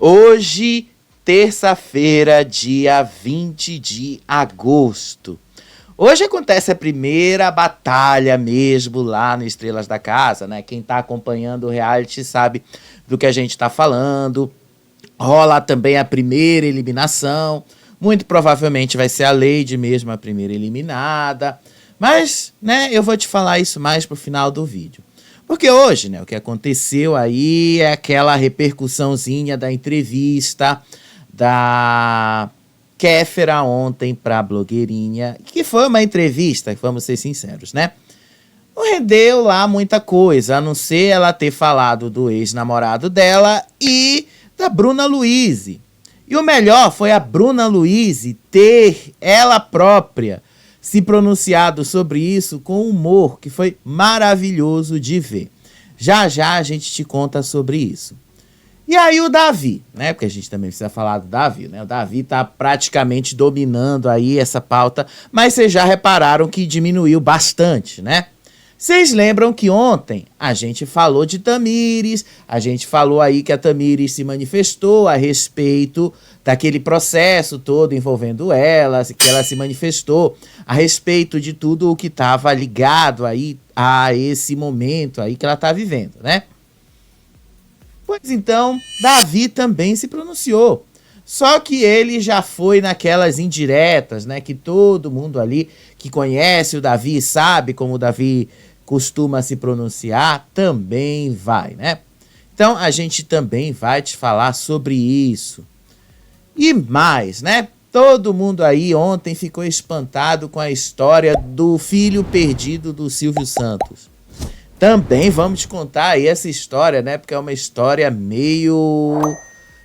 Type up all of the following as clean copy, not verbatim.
Hoje, terça-feira, dia 20 de agosto. Hoje acontece a primeira batalha mesmo lá no Estrelas da Casa, né? Quem tá acompanhando o reality sabe do que a gente tá falando. Rola também a primeira eliminação. Muito provavelmente vai ser a Lady mesmo a primeira eliminada. Mas, né, eu vou te falar isso mais pro final do vídeo. Porque hoje, né, o que aconteceu aí é aquela repercussãozinha da entrevista da Kéfera ontem pra blogueirinha, que foi uma entrevista, vamos ser sinceros, né? Não rendeu lá muita coisa, a não ser ela ter falado do ex-namorado dela e da Bruna Luise. E o melhor foi a Bruna Luise ter ela própria se pronunciado sobre isso com humor, que foi maravilhoso de ver. Já já a gente te conta sobre isso. E aí o Davi, né? Porque a gente também precisa falar do Davi, né? O Davi tá praticamente dominando aí essa pauta, mas vocês já repararam que diminuiu bastante, né? Vocês lembram que ontem a gente falou de Tamires, a gente falou aí que a Tamires se manifestou a respeito daquele processo todo envolvendo ela, que ela se manifestou a respeito de tudo o que estava ligado aí a esse momento aí que ela está vivendo, né? Pois então, Davi também se pronunciou. Só que ele já foi naquelas indiretas, né? Que todo mundo ali que conhece o Davi sabe como o Davi costuma se pronunciar, também vai, né? Então, a gente também vai te falar sobre isso. E mais, né? Todo mundo aí ontem ficou espantado com a história do filho perdido do Silvio Santos. Também vamos te contar aí essa história, né? Porque é uma história meio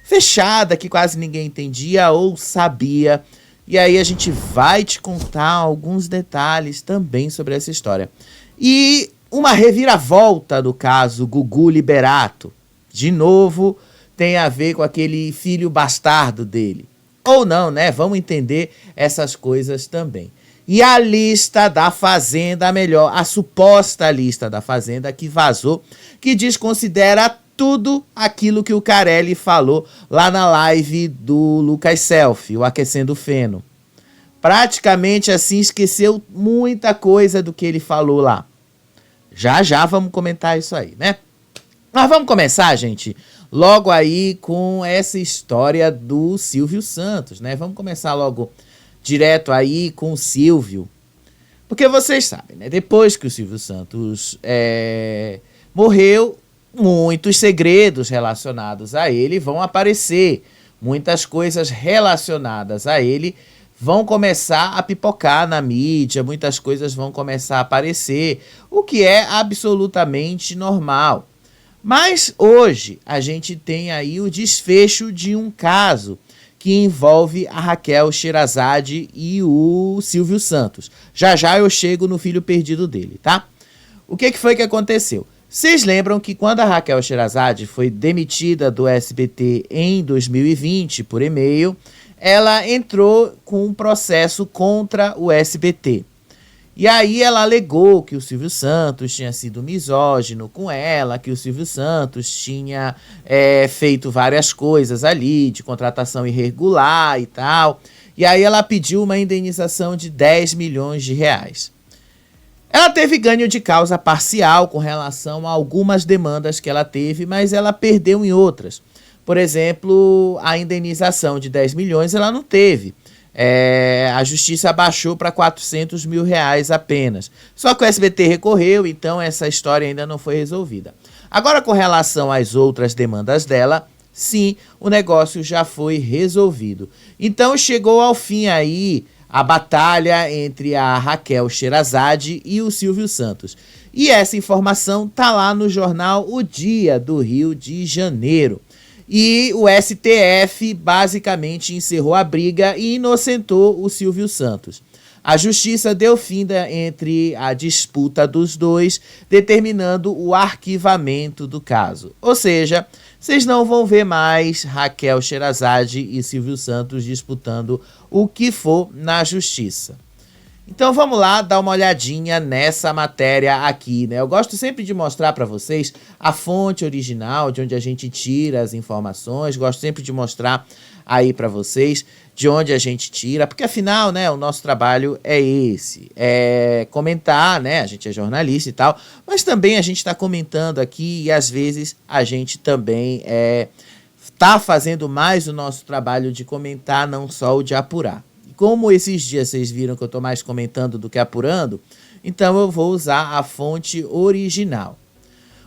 fechada, que quase ninguém entendia ou sabia. E aí a gente vai te contar alguns detalhes também sobre essa história. E uma reviravolta do caso Gugu Liberato. De novo, tem a ver com aquele filho bastardo dele. Ou não, né? Vamos entender essas coisas também. E a lista da Fazenda, melhor, a suposta lista da Fazenda que vazou, que desconsidera tudo aquilo que o Carelli falou lá na live do Lucas Selfie, o Aquecendo Feno. Praticamente assim esqueceu muita coisa do que ele falou lá. Já já vamos comentar isso aí, né? Mas vamos começar, gente, logo aí com essa história do Silvio Santos, né? Vamos começar logo direto aí com o Silvio. Porque vocês sabem, né? Depois que o Silvio Santos morreu, muitos segredos relacionados a ele vão aparecer. Muitas coisas relacionadas a ele vão começar a pipocar na mídia, muitas coisas vão começar a aparecer, o que é absolutamente normal. Mas hoje a gente tem aí o desfecho de um caso que envolve a Raquel Sherazade e o Silvio Santos. Já já eu chego no filho perdido dele, tá? O que foi que aconteceu? Vocês lembram que quando a Raquel Sherazade foi demitida do SBT em 2020 por e-mail, ela entrou com um processo contra o SBT. E aí ela alegou que o Silvio Santos tinha sido misógino com ela, que o Silvio Santos tinha feito várias coisas ali, de contratação irregular e tal. E aí ela pediu uma indenização de 10 milhões de reais. Ela teve ganho de causa parcial com relação a algumas demandas que ela teve, mas ela perdeu em outras. Por exemplo, a indenização de 10 milhões ela não teve. A justiça abaixou para 400 mil reais apenas. Só que o SBT recorreu, então essa história ainda não foi resolvida. Agora, com relação às outras demandas dela, sim, o negócio já foi resolvido. Então chegou ao fim aí a batalha entre a Raquel Sherazade e o Silvio Santos. E essa informação tá lá no jornal O Dia do Rio de Janeiro. E o STF basicamente encerrou a briga e inocentou o Silvio Santos. A justiça deu fim entre a disputa dos dois, determinando o arquivamento do caso. Ou seja, vocês não vão ver mais Raquel Sherazade e Silvio Santos disputando o que for na justiça. Então vamos lá dar uma olhadinha nessa matéria aqui, né? Eu gosto sempre de mostrar para vocês a fonte original de onde a gente tira as informações, gosto sempre de mostrar aí para vocês de onde a gente tira, porque afinal, né, o nosso trabalho é esse, é comentar, né, a gente é jornalista e tal, mas também a gente está comentando aqui e às vezes a gente também tá fazendo mais o nosso trabalho de comentar, não só o de apurar. Como esses dias vocês viram que eu estou mais comentando do que apurando, então eu vou usar a fonte original.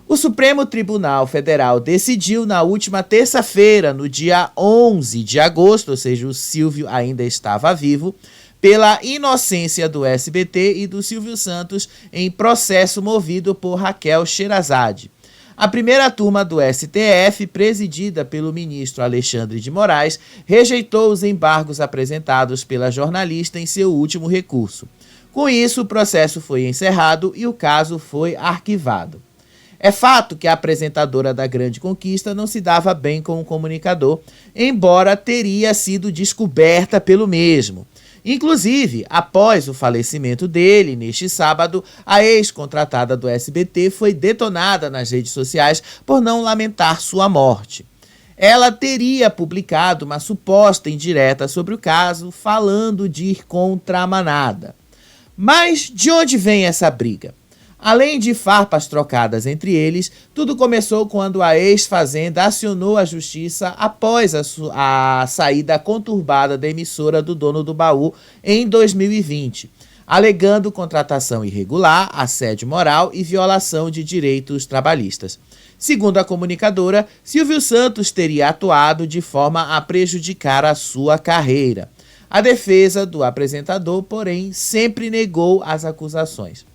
O Supremo Tribunal Federal decidiu na última terça-feira, no dia 11 de agosto, ou seja, o Silvio ainda estava vivo, pela inocência do SBT e do Silvio Santos em processo movido por Raquel Sherazade. A primeira turma do STF, presidida pelo ministro Alexandre de Moraes, rejeitou os embargos apresentados pela jornalista em seu último recurso. Com isso, o processo foi encerrado e o caso foi arquivado. É fato que a apresentadora da Grande Conquista não se dava bem com o comunicador, embora teria sido descoberta pelo mesmo. Inclusive, após o falecimento dele, neste sábado, a ex-contratada do SBT foi detonada nas redes sociais por não lamentar sua morte. Ela teria publicado uma suposta indireta sobre o caso, falando de ir contra a manada. Mas de onde vem essa briga? Além de farpas trocadas entre eles, tudo começou quando a ex-fazenda acionou a justiça após a saída conturbada da emissora do dono do baú em 2020, alegando contratação irregular, assédio moral e violação de direitos trabalhistas. Segundo a comunicadora, Silvio Santos teria atuado de forma a prejudicar a sua carreira. A defesa do apresentador, porém, sempre negou as acusações.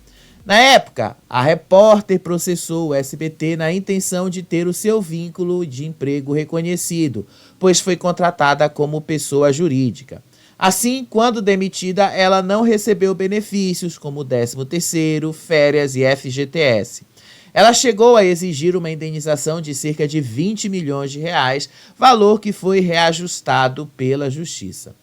Na época, a repórter processou o SBT na intenção de ter o seu vínculo de emprego reconhecido, pois foi contratada como pessoa jurídica. Assim, quando demitida, ela não recebeu benefícios como 13º, férias e FGTS. Ela chegou a exigir uma indenização de cerca de 20 milhões de reais, valor que foi reajustado pela Justiça.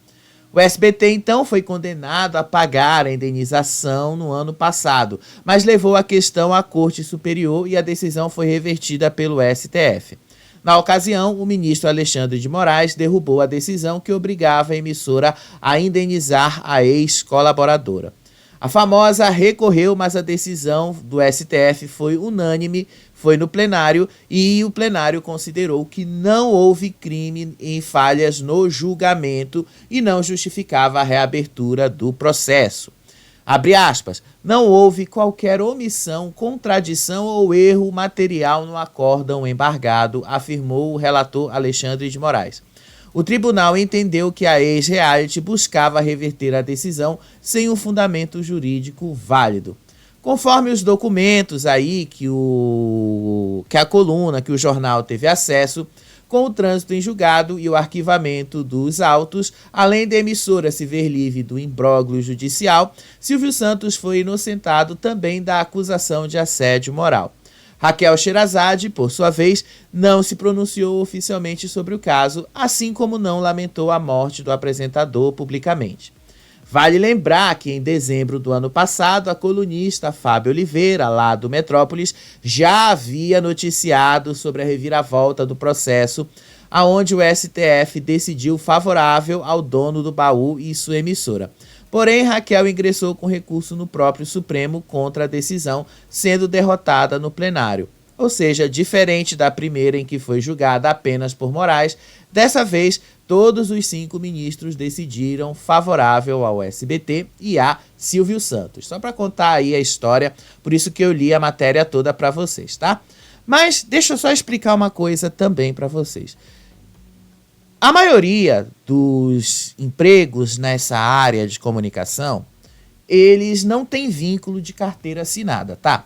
O SBT, então, foi condenado a pagar a indenização no ano passado, mas levou a questão à Corte Superior e a decisão foi revertida pelo STF. Na ocasião, o ministro Alexandre de Moraes derrubou a decisão que obrigava a emissora a indenizar a ex-colaboradora. A famosa recorreu, mas a decisão do STF foi unânime, foi no plenário e o plenário considerou que não houve crime em falhas no julgamento e não justificava a reabertura do processo. Abre aspas, não houve qualquer omissão, contradição ou erro material no acórdão embargado, afirmou o relator Alexandre de Moraes. O tribunal entendeu que a ex-reality buscava reverter a decisão sem um fundamento jurídico válido. Conforme os documentos aí que a coluna, que o jornal teve acesso, com o trânsito em julgado e o arquivamento dos autos, além da emissora se ver livre do imbróglio judicial, Silvio Santos foi inocentado também da acusação de assédio moral. Raquel Sherazade, por sua vez, não se pronunciou oficialmente sobre o caso, assim como não lamentou a morte do apresentador publicamente. Vale lembrar que em dezembro do ano passado, a colunista Fábio Oliveira, lá do Metrópolis, já havia noticiado sobre a reviravolta do processo, aonde o STF decidiu favorável ao dono do baú e sua emissora. Porém, Raquel ingressou com recurso no próprio Supremo contra a decisão, sendo derrotada no plenário. Ou seja, diferente da primeira em que foi julgada apenas por Moraes, dessa vez todos os 5 ministros decidiram favorável ao SBT e a Silvio Santos. Só para contar aí a história, por isso que eu li a matéria toda para vocês, tá? Mas deixa eu só explicar uma coisa também para vocês. A maioria dos empregos nessa área de comunicação, eles não têm vínculo de carteira assinada, tá?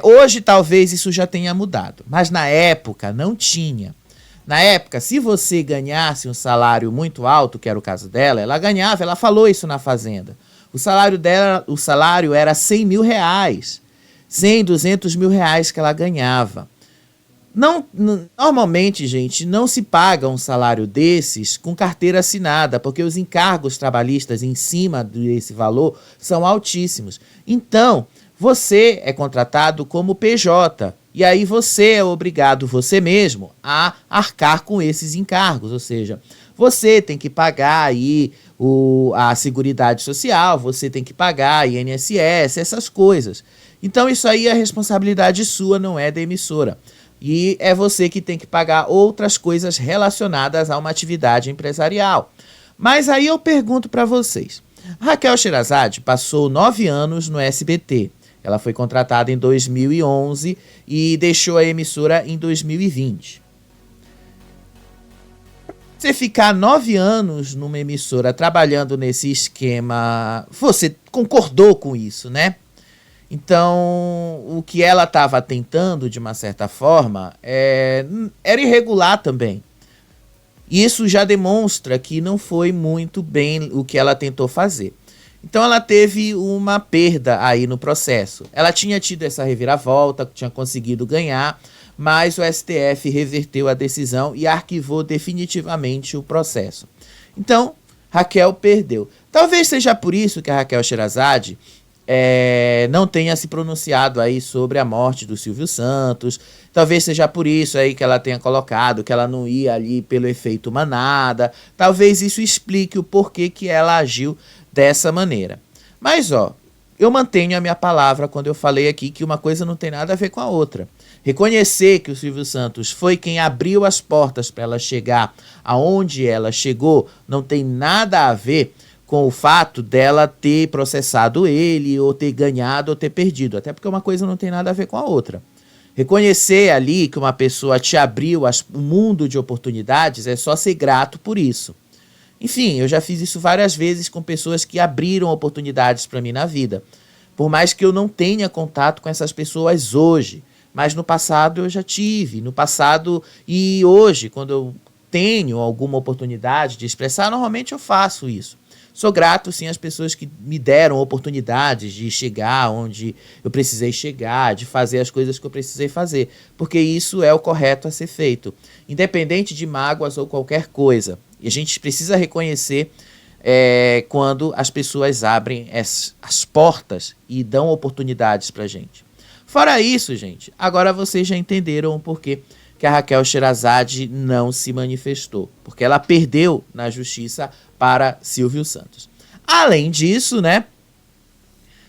Hoje talvez isso já tenha mudado, mas na época não tinha. Na época, se você ganhasse um salário muito alto, que era o caso dela, ela ganhava, ela falou isso na Fazenda. O salário dela, o salário era 100 mil reais, 100, 200 mil reais que ela ganhava. Normalmente, gente, não se paga um salário desses com carteira assinada, porque os encargos trabalhistas em cima desse valor são altíssimos. Então, você é contratado como PJ, e aí você é obrigado, você mesmo, a arcar com esses encargos, ou seja, você tem que pagar aí a Seguridade Social, você tem que pagar a INSS, essas coisas. Então isso aí é responsabilidade sua, não é da emissora. E é você que tem que pagar outras coisas relacionadas a uma atividade empresarial. Mas aí eu pergunto para vocês. Raquel Sherazade passou 9 anos no SBT. Ela foi contratada em 2011 e deixou a emissora em 2020. Você ficar 9 anos numa emissora trabalhando nesse esquema, você concordou com isso, né? Então, o que ela estava tentando, de uma certa forma, era irregular também. Isso já demonstra que não foi muito bem o que ela tentou fazer. Então, ela teve uma perda aí no processo. Ela tinha tido essa reviravolta, tinha conseguido ganhar, mas o STF reverteu a decisão e arquivou definitivamente o processo. Então, Raquel perdeu. Talvez seja por isso que a Raquel Sherazade não tenha se pronunciado aí sobre a morte do Silvio Santos. Talvez seja por isso aí que ela tenha colocado que ela não ia ali pelo efeito manada. Talvez isso explique o porquê que ela agiu dessa maneira. Mas, eu mantenho a minha palavra quando eu falei aqui que uma coisa não tem nada a ver com a outra. Reconhecer que o Silvio Santos foi quem abriu as portas para ela chegar aonde ela chegou não tem nada a ver com o fato dela ter processado ele, ou ter ganhado, ou ter perdido. Até porque uma coisa não tem nada a ver com a outra. Reconhecer ali que uma pessoa te abriu um mundo de oportunidades é só ser grato por isso. Enfim, eu já fiz isso várias vezes com pessoas que abriram oportunidades para mim na vida. Por mais que eu não tenha contato com essas pessoas hoje. Mas no passado eu já tive. No passado e hoje, quando eu tenho alguma oportunidade de expressar, normalmente eu faço isso. Sou grato, sim, às pessoas que me deram oportunidades de chegar onde eu precisei chegar, de fazer as coisas que eu precisei fazer, porque isso é o correto a ser feito, independente de mágoas ou qualquer coisa. E a gente precisa reconhecer quando as pessoas abrem as portas e dão oportunidades pra gente. Fora isso, gente, agora vocês já entenderam o porquê que a Raquel Sherazade não se manifestou, porque ela perdeu na justiça para Silvio Santos. Além disso, né,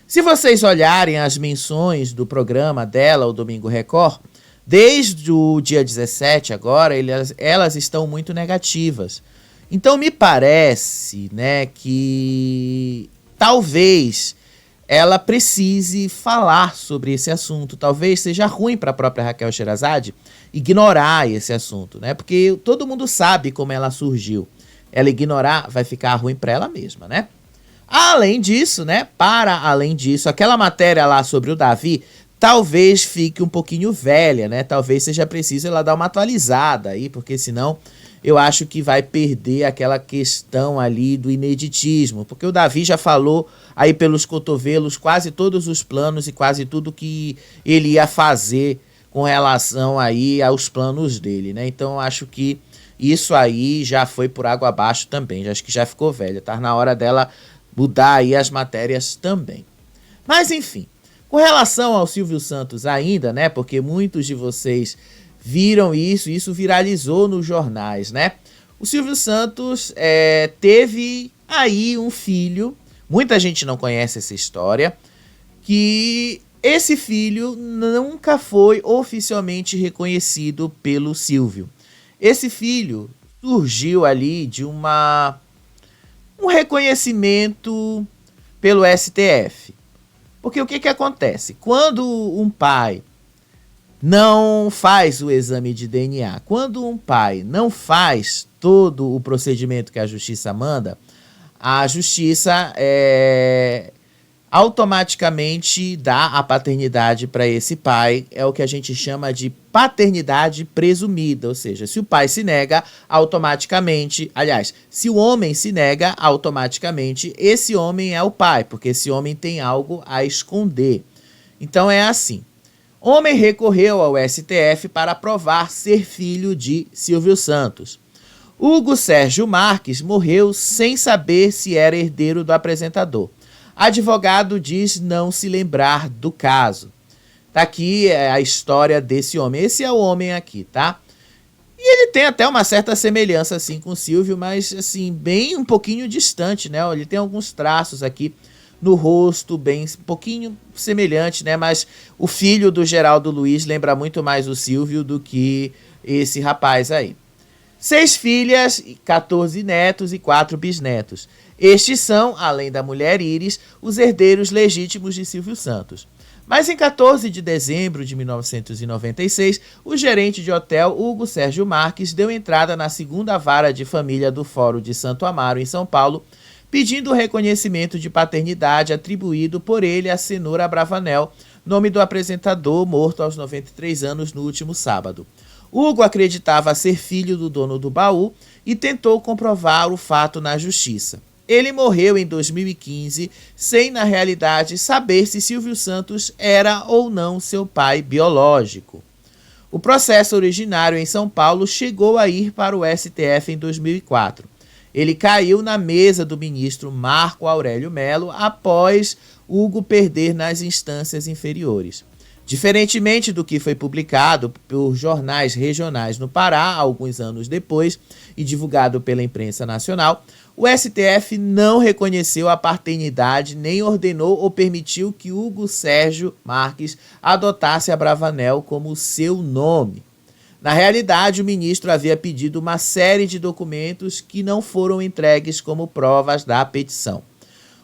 se vocês olharem as menções do programa dela, o Domingo Record, desde o dia 17 agora, elas estão muito negativas. Então me parece, né, que talvez ela precise falar sobre esse assunto. Talvez seja ruim para a própria Raquel Sherazade ignorar esse assunto, né? Porque todo mundo sabe como ela surgiu. Ela ignorar vai ficar ruim para ela mesma, né? Além disso, né? Além disso, aquela matéria lá sobre o Davi talvez fique um pouquinho velha, né? Talvez seja preciso ela dar uma atualizada aí, porque senão eu acho que vai perder aquela questão ali do ineditismo, porque o Davi já falou aí pelos cotovelos quase todos os planos e quase tudo que ele ia fazer com relação aí aos planos dele, né? Então eu acho que isso aí já foi por água abaixo também, acho que já ficou velha, tá na hora dela mudar aí as matérias também. Mas enfim, com relação ao Silvio Santos ainda, né? Porque muitos de vocês viram isso viralizou nos jornais, né? O Silvio Santos teve aí um filho, muita gente não conhece essa história, que esse filho nunca foi oficialmente reconhecido pelo Silvio. Esse filho surgiu ali de um reconhecimento pelo STF. Porque o que acontece? Quando um pai não faz o exame de DNA, quando um pai não faz todo o procedimento que a justiça manda, a justiça automaticamente dá a paternidade para esse pai, é o que a gente chama de paternidade presumida, ou seja, se o pai se nega, automaticamente, aliás, se o homem se nega, automaticamente, esse homem é o pai, porque esse homem tem algo a esconder. Então é assim. Homem recorreu ao STF para provar ser filho de Silvio Santos. Hugo Sérgio Marques morreu sem saber se era herdeiro do apresentador. Advogado diz não se lembrar do caso. Tá aqui a história desse homem. Esse é o homem aqui, tá? E ele tem até uma certa semelhança assim com o Silvio, mas assim, bem um pouquinho distante, né? Ele tem alguns traços aqui no rosto, bem um pouquinho semelhante, né? Mas o filho do Geraldo Luiz lembra muito mais o Silvio do que esse rapaz aí. 6 filhas, 14 netos e 4 bisnetos. Estes são, além da mulher Íris, os herdeiros legítimos de Silvio Santos. Mas em 14 de dezembro de 1996, o gerente de hotel Hugo Sérgio Marques deu entrada na segunda vara de família do Fórum de Santo Amaro, em São Paulo, pedindo o reconhecimento de paternidade atribuído por ele a Cenoura Bravanel, nome do apresentador morto aos 93 anos no último sábado. Hugo acreditava ser filho do dono do baú e tentou comprovar o fato na justiça. Ele morreu em 2015, sem, na realidade, saber se Silvio Santos era ou não seu pai biológico. O processo originário em São Paulo chegou a ir para o STF em 2004. Ele caiu na mesa do ministro Marco Aurélio Melo após Hugo perder nas instâncias inferiores. Diferentemente do que foi publicado por jornais regionais no Pará, alguns anos depois, e divulgado pela imprensa nacional, o STF não reconheceu a paternidade nem ordenou ou permitiu que Hugo Sérgio Marques adotasse a Bravanel como seu nome. Na realidade, o ministro havia pedido uma série de documentos que não foram entregues como provas da petição.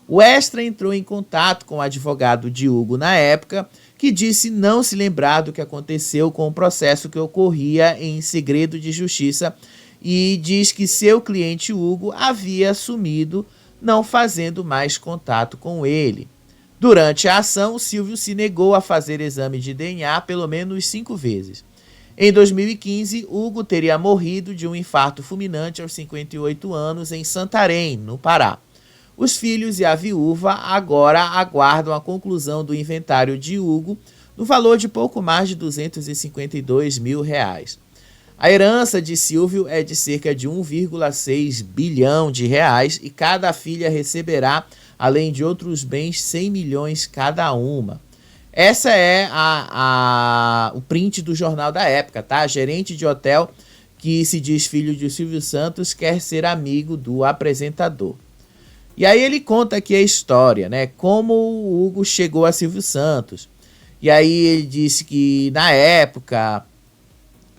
O Extra entrou em contato com o advogado de Hugo na época, que disse não se lembrar do que aconteceu com o processo que ocorria em segredo de justiça e diz que seu cliente Hugo havia sumido, não fazendo mais contato com ele. Durante a ação, Silvio se negou a fazer exame de DNA pelo menos 5 vezes. Em 2015, Hugo teria morrido de um infarto fulminante aos 58 anos em Santarém, no Pará. Os filhos e a viúva agora aguardam a conclusão do inventário de Hugo no valor de pouco mais de R$252 mil. A herança de Silvio é de cerca de 1,6 bilhão de reais e cada filha receberá, além de outros bens, 100 milhões cada uma. Essa é o print do jornal da época, tá? Gerente de hotel que se diz filho de Silvio Santos quer ser amigo do apresentador. E aí ele conta aqui a história, né? Como o Hugo chegou a Silvio Santos. E aí ele disse que na época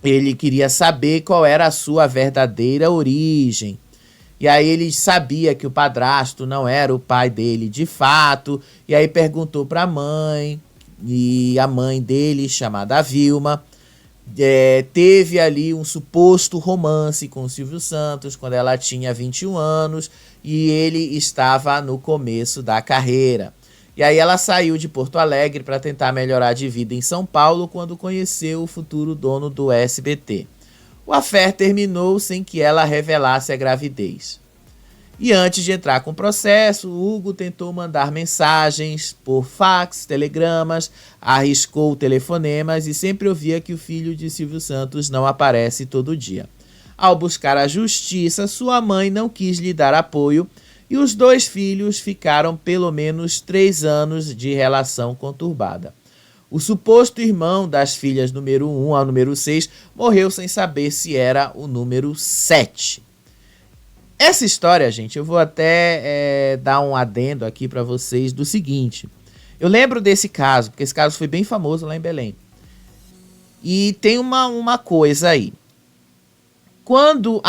ele queria saber qual era a sua verdadeira origem. E aí ele sabia que o padrasto não era o pai dele de fato. E aí perguntou para a mãe, e a mãe dele, chamada Vilma, teve ali um suposto romance com o Silvio Santos quando ela tinha 21 anos e ele estava no começo da carreira. E aí ela saiu de Porto Alegre para tentar melhorar de vida em São Paulo quando conheceu o futuro dono do SBT. O affair terminou sem que ela revelasse a gravidez. E antes de entrar com o processo, Hugo tentou mandar mensagens por fax, telegramas, arriscou telefonemas e sempre ouvia que o filho de Silvio Santos não aparece todo dia. Ao buscar a justiça, sua mãe não quis lhe dar apoio e os 2 filhos ficaram pelo menos 3 anos de relação conturbada. O suposto irmão das filhas número 1 ao número 6 morreu sem saber se era o número 7. Essa história, gente, eu vou até dar um adendo aqui para vocês do seguinte. Eu lembro desse caso, porque esse caso foi bem famoso lá em Belém. E tem uma coisa aí. Quando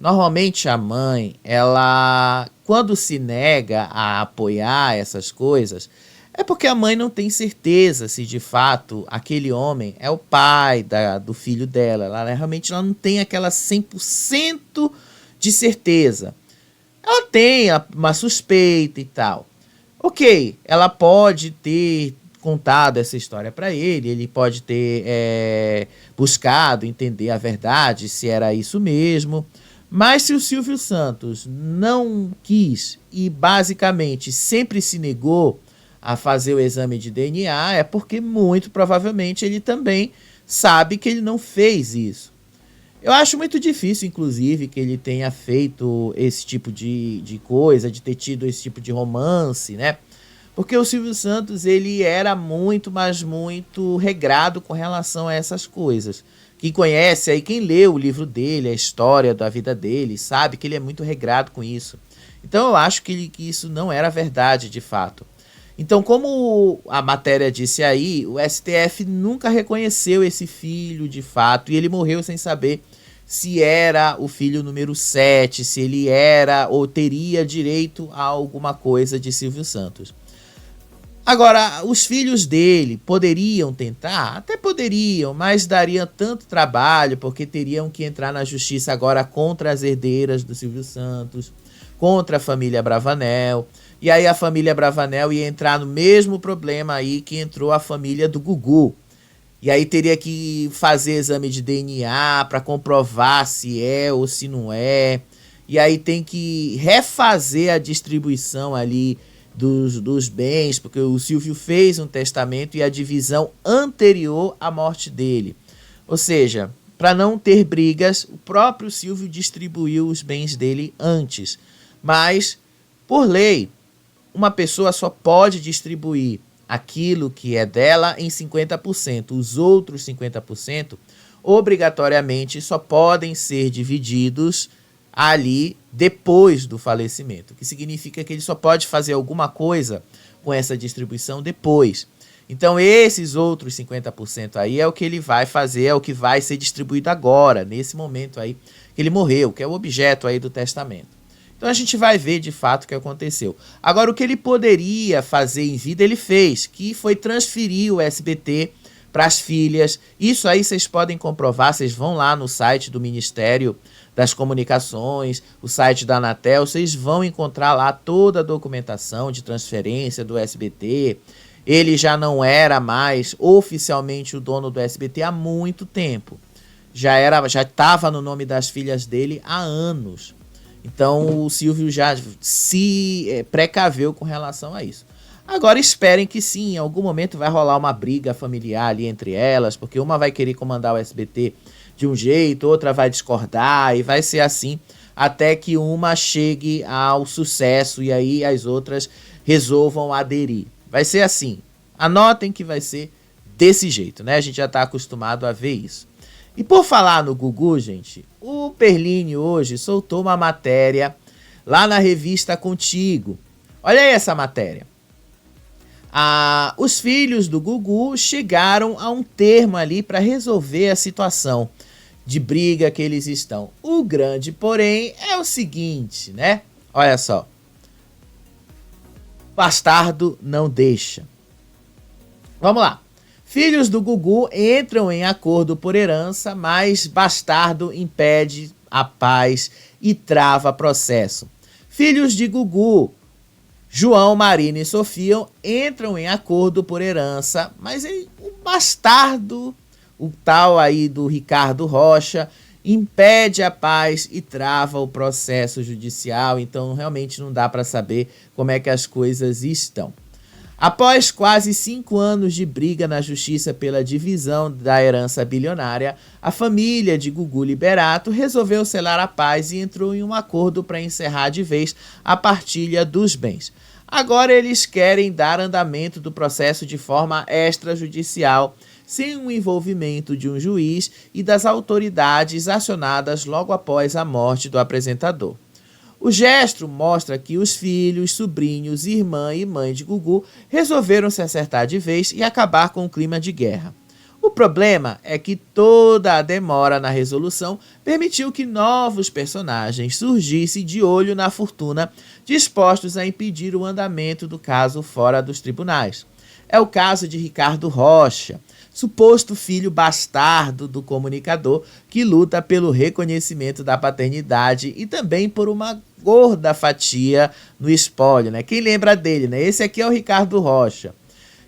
normalmente a mãe, ela, quando se nega a apoiar essas coisas, é porque a mãe não tem certeza se de fato aquele homem é o pai do filho dela. Realmente ela não tem aquela 100% de certeza. Ela tem uma suspeita e tal. Ok, ela pode ter contado essa história para ele pode ter buscado entender a verdade, se era isso mesmo. Mas se o Silvio Santos não quis e basicamente sempre se negou a fazer o exame de DNA é porque muito provavelmente ele também sabe que ele não fez isso. Eu acho muito difícil, inclusive, que ele tenha feito esse tipo de coisa, de ter tido esse tipo de romance, né? Porque o Silvio Santos, ele era muito, mas muito regrado com relação a essas coisas. Quem conhece aí, quem lê o livro dele, a história da vida dele, sabe que ele é muito regrado com isso. Então eu acho que isso não era verdade, de fato. Então, como a matéria disse aí, o STF nunca reconheceu esse filho de fato e ele morreu sem saber se era o filho número 7, se ele era ou teria direito a alguma coisa de Silvio Santos. Agora, os filhos dele poderiam tentar? Até poderiam, mas daria tanto trabalho, porque teriam que entrar na justiça agora contra as herdeiras do Silvio Santos, contra a família Bravanel. E aí a família Bravanel ia entrar no mesmo problema aí que entrou a família do Gugu. E aí teria que fazer exame de DNA para comprovar se é ou se não é. E aí tem que refazer a distribuição ali dos bens, porque o Silvio fez um testamento e a divisão anterior à morte dele. Ou seja, para não ter brigas, o próprio Silvio distribuiu os bens dele antes. Mas, por lei, uma pessoa só pode distribuir aquilo que é dela em 50%. Os outros 50%, obrigatoriamente, só podem ser divididos ali depois do falecimento, o que significa que ele só pode fazer alguma coisa com essa distribuição depois. Então esses outros 50% aí é o que ele vai fazer, é o que vai ser distribuído agora, nesse momento aí que ele morreu, que é o objeto aí do testamento. Então a gente vai ver de fato o que aconteceu. Agora, o que ele poderia fazer em vida, ele fez, que foi transferir o SBT para as filhas. Isso aí vocês podem comprovar, vocês vão lá no site do Ministério das Comunicações, o site da Anatel, vocês vão encontrar lá toda a documentação de transferência do SBT. Ele já não era mais oficialmente o dono do SBT há muito tempo. Já estava no nome das filhas dele há anos. Então o Silvio já se precaveu com relação a isso. Agora esperem que sim, em algum momento vai rolar uma briga familiar ali entre elas, porque uma vai querer comandar o SBT de um jeito, outra vai discordar, e vai ser assim até que uma chegue ao sucesso e aí as outras resolvam aderir. Vai ser assim. Anotem que vai ser desse jeito, né? A gente já está acostumado a ver isso. E por falar no Gugu, gente, o Perline hoje soltou uma matéria lá na revista Contigo. Olha aí essa matéria. Os filhos do Gugu chegaram a um termo ali para resolver a situação de briga que eles estão. O grande, porém, é o seguinte, né? Olha só. Bastardo não deixa. Vamos lá. Filhos do Gugu entram em acordo por herança, mas Bastardo impede a paz e trava processo. Filhos de Gugu, João, Marina e Sofia entram em acordo por herança, mas o Bastardo, o tal aí do Ricardo Rocha, impede a paz e trava o processo judicial. Então realmente não dá para saber como é que as coisas estão. Após quase 5 anos de briga na justiça pela divisão da herança bilionária, a família de Gugu Liberato resolveu selar a paz e entrou em um acordo para encerrar de vez a partilha dos bens. Agora eles querem dar andamento do processo de forma extrajudicial, sem o envolvimento de um juiz e das autoridades acionadas logo após a morte do apresentador. O gesto mostra que os filhos, sobrinhos, irmã e mãe de Gugu resolveram se acertar de vez e acabar com o clima de guerra. O problema é que toda a demora na resolução permitiu que novos personagens surgissem de olho na fortuna, dispostos a impedir o andamento do caso fora dos tribunais. É o caso de Ricardo Rocha, suposto filho bastardo do comunicador que luta pelo reconhecimento da paternidade e também por uma gorda fatia no espólio, né? Quem lembra dele, né? Esse aqui é o Ricardo Rocha,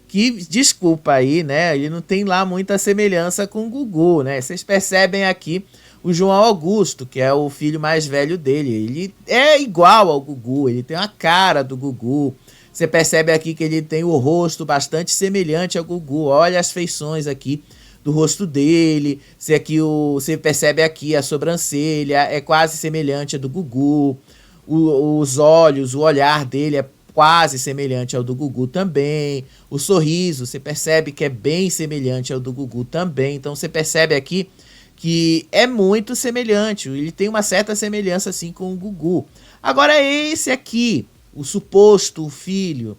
que, desculpa aí, né? Ele não tem lá muita semelhança com o Gugu, né? Vocês percebem aqui o João Augusto, que é o filho mais velho dele. Ele é igual ao Gugu, ele tem a cara do Gugu. Você percebe aqui que ele tem o rosto bastante semelhante ao Gugu. Olha as feições aqui do rosto dele. Você percebe aqui a sobrancelha, é quase semelhante à do Gugu. Os olhos, o olhar dele é quase semelhante ao do Gugu também. O sorriso, você percebe que é bem semelhante ao do Gugu também. Então você percebe aqui que é muito semelhante. Ele tem uma certa semelhança assim com o Gugu. Agora esse aqui, o suposto filho,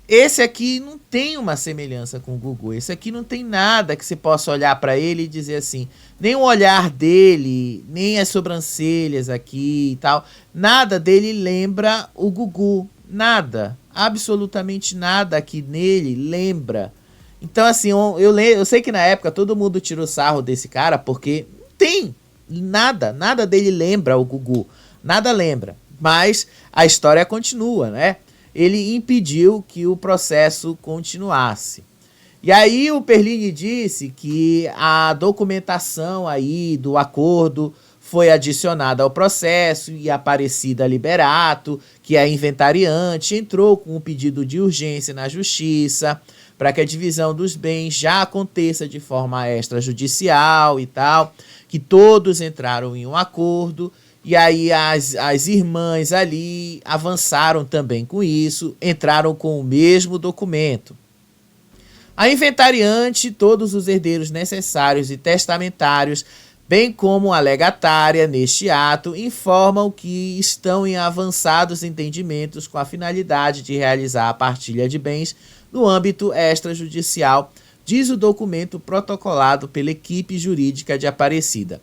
esse aqui não tem uma semelhança com o Gugu. Esse aqui não tem nada que você possa olhar para ele e dizer assim, nem o olhar dele, nem as sobrancelhas aqui e tal, nada dele lembra o Gugu. Nada, absolutamente nada aqui nele lembra. Então assim, eu sei que na época todo mundo tirou sarro desse cara, porque não tem nada dele lembra o Gugu. Nada lembra. Mas a história continua, né? Ele impediu que o processo continuasse. E aí o Perline disse que a documentação aí do acordo foi adicionada ao processo e a Aparecida Liberato, que é a inventariante, entrou com um pedido de urgência na justiça para que a divisão dos bens já aconteça de forma extrajudicial e tal, que todos entraram em um acordo. E aí as irmãs ali avançaram também com isso, entraram com o mesmo documento. A inventariante, todos os herdeiros necessários e testamentários, bem como a legatária neste ato, informam que estão em avançados entendimentos com a finalidade de realizar a partilha de bens no âmbito extrajudicial, diz o documento protocolado pela equipe jurídica de Aparecida.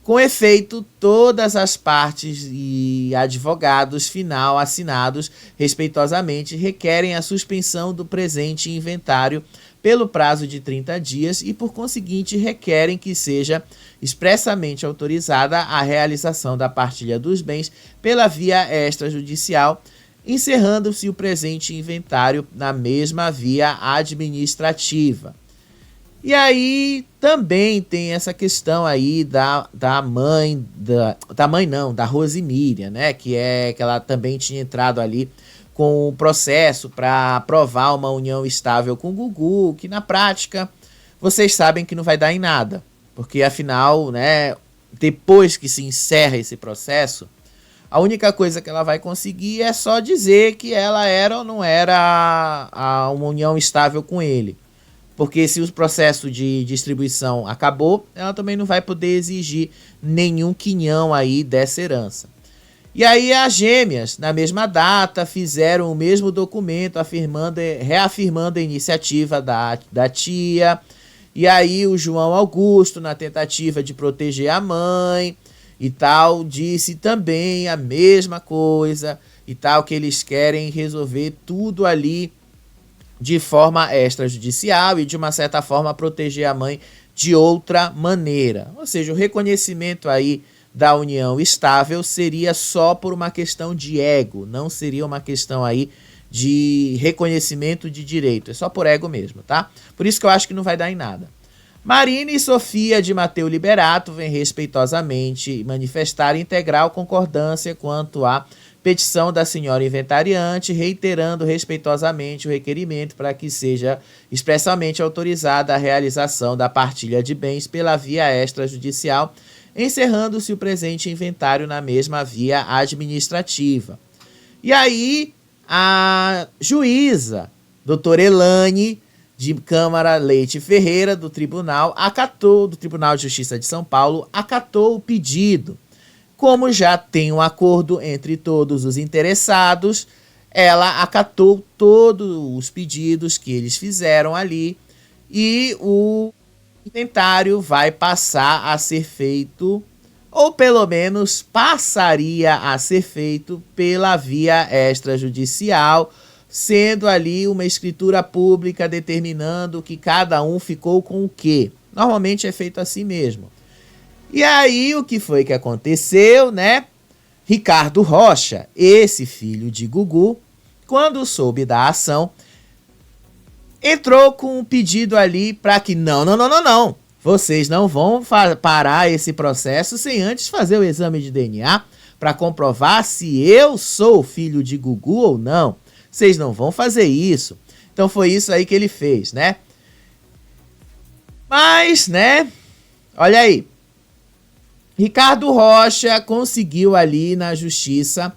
Com efeito, todas as partes e advogados final assinados, respeitosamente, requerem a suspensão do presente inventário pelo prazo de 30 dias e, por conseguinte, requerem que seja expressamente autorizada a realização da partilha dos bens pela via extrajudicial, encerrando-se o presente inventário na mesma via administrativa. E aí também tem essa questão aí da mãe, da Rosemíria, né? Que ela também tinha entrado ali com o processo para aprovar uma união estável com o Gugu, que na prática vocês sabem que não vai dar em nada. Porque afinal, né, depois que se encerra esse processo, a única coisa que ela vai conseguir é só dizer que ela era ou não era uma união estável com ele. Porque se o processo de distribuição acabou, ela também não vai poder exigir nenhum quinhão aí dessa herança. E aí as gêmeas, na mesma data, fizeram o mesmo documento reafirmando a iniciativa da tia. E aí o João Augusto, na tentativa de proteger a mãe e tal, disse também a mesma coisa e tal, que eles querem resolver tudo ali de forma extrajudicial e, de uma certa forma, proteger a mãe de outra maneira. Ou seja, o reconhecimento aí da união estável seria só por uma questão de ego, não seria uma questão aí de reconhecimento de direito, é só por ego mesmo, tá? Por isso que eu acho que não vai dar em nada. Marina e Sofia de Mateu Liberato vêm respeitosamente manifestar integral concordância quanto à petição da senhora inventariante, reiterando respeitosamente o requerimento para que seja expressamente autorizada a realização da partilha de bens pela via extrajudicial, encerrando-se o presente inventário na mesma via administrativa. E aí, a juíza, doutora Elane, de Câmara Leite Ferreira, do Tribunal de Justiça de São Paulo, acatou o pedido. Como já tem um acordo entre todos os interessados, ela acatou todos os pedidos que eles fizeram ali e o inventário vai passar a ser feito, ou pelo menos passaria a ser feito pela via extrajudicial, sendo ali uma escritura pública determinando que cada um ficou com o quê. Normalmente é feito assim mesmo. E aí, o que foi que aconteceu, né? Ricardo Rocha, esse filho de Gugu, quando soube da ação, entrou com um pedido ali para que não. Vocês não vão parar esse processo sem antes fazer o exame de DNA para comprovar se eu sou filho de Gugu ou não. Vocês não vão fazer isso. Então foi isso aí que ele fez, né? Mas, né? Olha aí. Ricardo Rocha conseguiu ali na justiça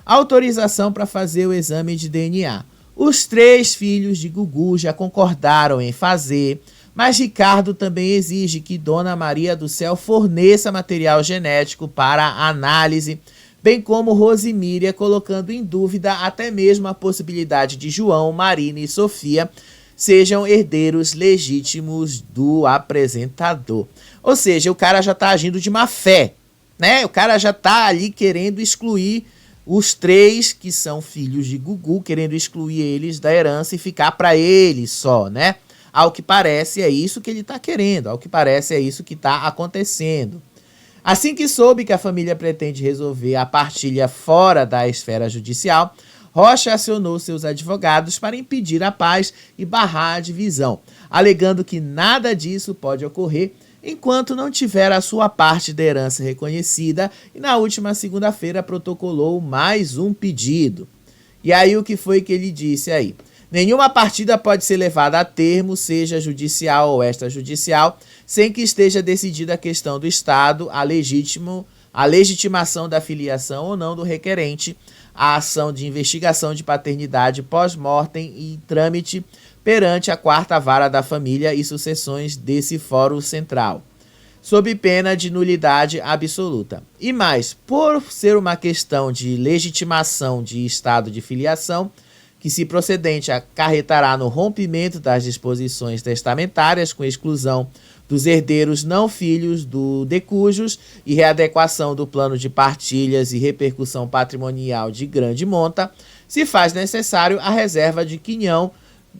autorização para fazer o exame de DNA. Os 3 filhos de Gugu já concordaram em fazer, mas Ricardo também exige que Dona Maria do Céu forneça material genético para análise, bem como Rosimíria, colocando em dúvida até mesmo a possibilidade de João, Marina e Sofia sejam herdeiros legítimos do apresentador. Ou seja, o cara já tá agindo de má fé, né? O cara já tá ali querendo excluir os 3 que são filhos de Gugu, querendo excluir eles da herança e ficar para eles só, né? Ao que parece é isso que ele tá querendo, ao que parece é isso que tá acontecendo. Assim que soube que a família pretende resolver a partilha fora da esfera judicial, Rocha acionou seus advogados para impedir a paz e barrar a divisão, alegando que nada disso pode ocorrer enquanto não tiver a sua parte da herança reconhecida, e na última segunda-feira protocolou mais um pedido. E aí o que foi que ele disse aí? Nenhuma partida pode ser levada a termo, seja judicial ou extrajudicial, sem que esteja decidida a questão do Estado, a legitimação da filiação ou não do requerente, a ação de investigação de paternidade pós-mortem e trâmite perante a 4ª Vara da Família e sucessões desse Fórum Central, sob pena de nulidade absoluta. E mais, por ser uma questão de legitimação de estado de filiação, que se procedente acarretará no rompimento das disposições testamentárias com exclusão dos herdeiros não filhos do decujus e readequação do plano de partilhas e repercussão patrimonial de grande monta, se faz necessário a reserva de quinhão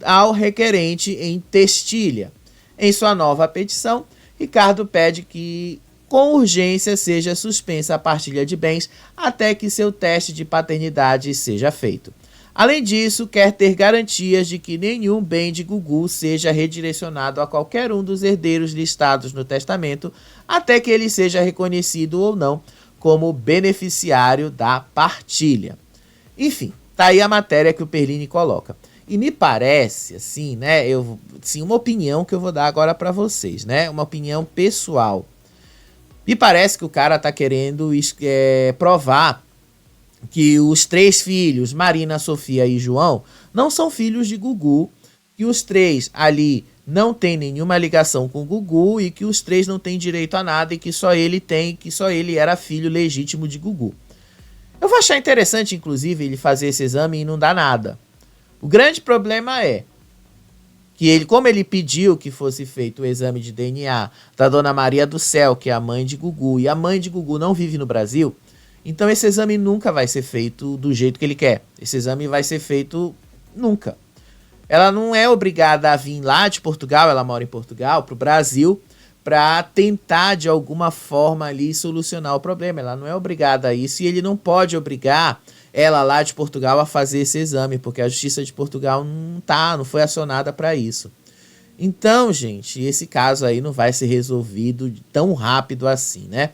ao requerente em testilha. Em sua nova petição, Ricardo pede que, com urgência, seja suspensa a partilha de bens até que seu teste de paternidade seja feito. Além disso, quer ter garantias de que nenhum bem de Gugu seja redirecionado a qualquer um dos herdeiros listados no testamento, até que ele seja reconhecido ou não como beneficiário da partilha. Enfim, tá aí a matéria que o Perline coloca. E me parece, assim, né, uma opinião que eu vou dar agora para vocês, né, uma opinião pessoal. Me parece que o cara tá querendo provar que os 3 filhos, Marina, Sofia e João, não são filhos de Gugu, que os 3 ali não tem nenhuma ligação com o Gugu e que os 3 não têm direito a nada e que só ele tem, que só ele era filho legítimo de Gugu. Eu vou achar interessante, inclusive, ele fazer esse exame e não dar nada. O grande problema é que ele, como ele pediu que fosse feito o exame de DNA da Dona Maria do Céu, que é a mãe de Gugu, e a mãe de Gugu não vive no Brasil, então esse exame nunca vai ser feito do jeito que ele quer. Esse exame vai ser feito nunca. Ela não é obrigada a vir lá de Portugal, ela mora em Portugal, para o Brasil, para tentar de alguma forma ali solucionar o problema. Ela não é obrigada a isso e ele não pode obrigar ela lá de Portugal a fazer esse exame, porque a Justiça de Portugal não foi acionada para isso. Então, gente, esse caso aí não vai ser resolvido tão rápido assim, né?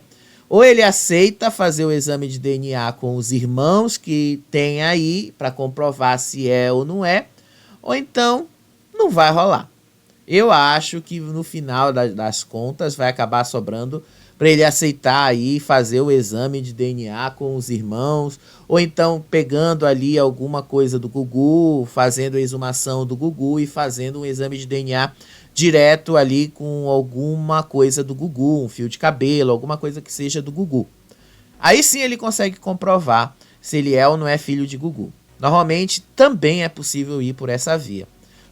Ou ele aceita fazer o exame de DNA com os irmãos que tem aí para comprovar se é ou não é, ou então não vai rolar. Eu acho que no final das contas vai acabar sobrando para ele aceitar aí fazer o exame de DNA com os irmãos, ou então pegando ali alguma coisa do Gugu, fazendo a exumação do Gugu e fazendo um exame de DNA direto ali com alguma coisa do Gugu, um fio de cabelo, alguma coisa que seja do Gugu. Aí sim ele consegue comprovar se ele é ou não é filho de Gugu. Normalmente também é possível ir por essa via,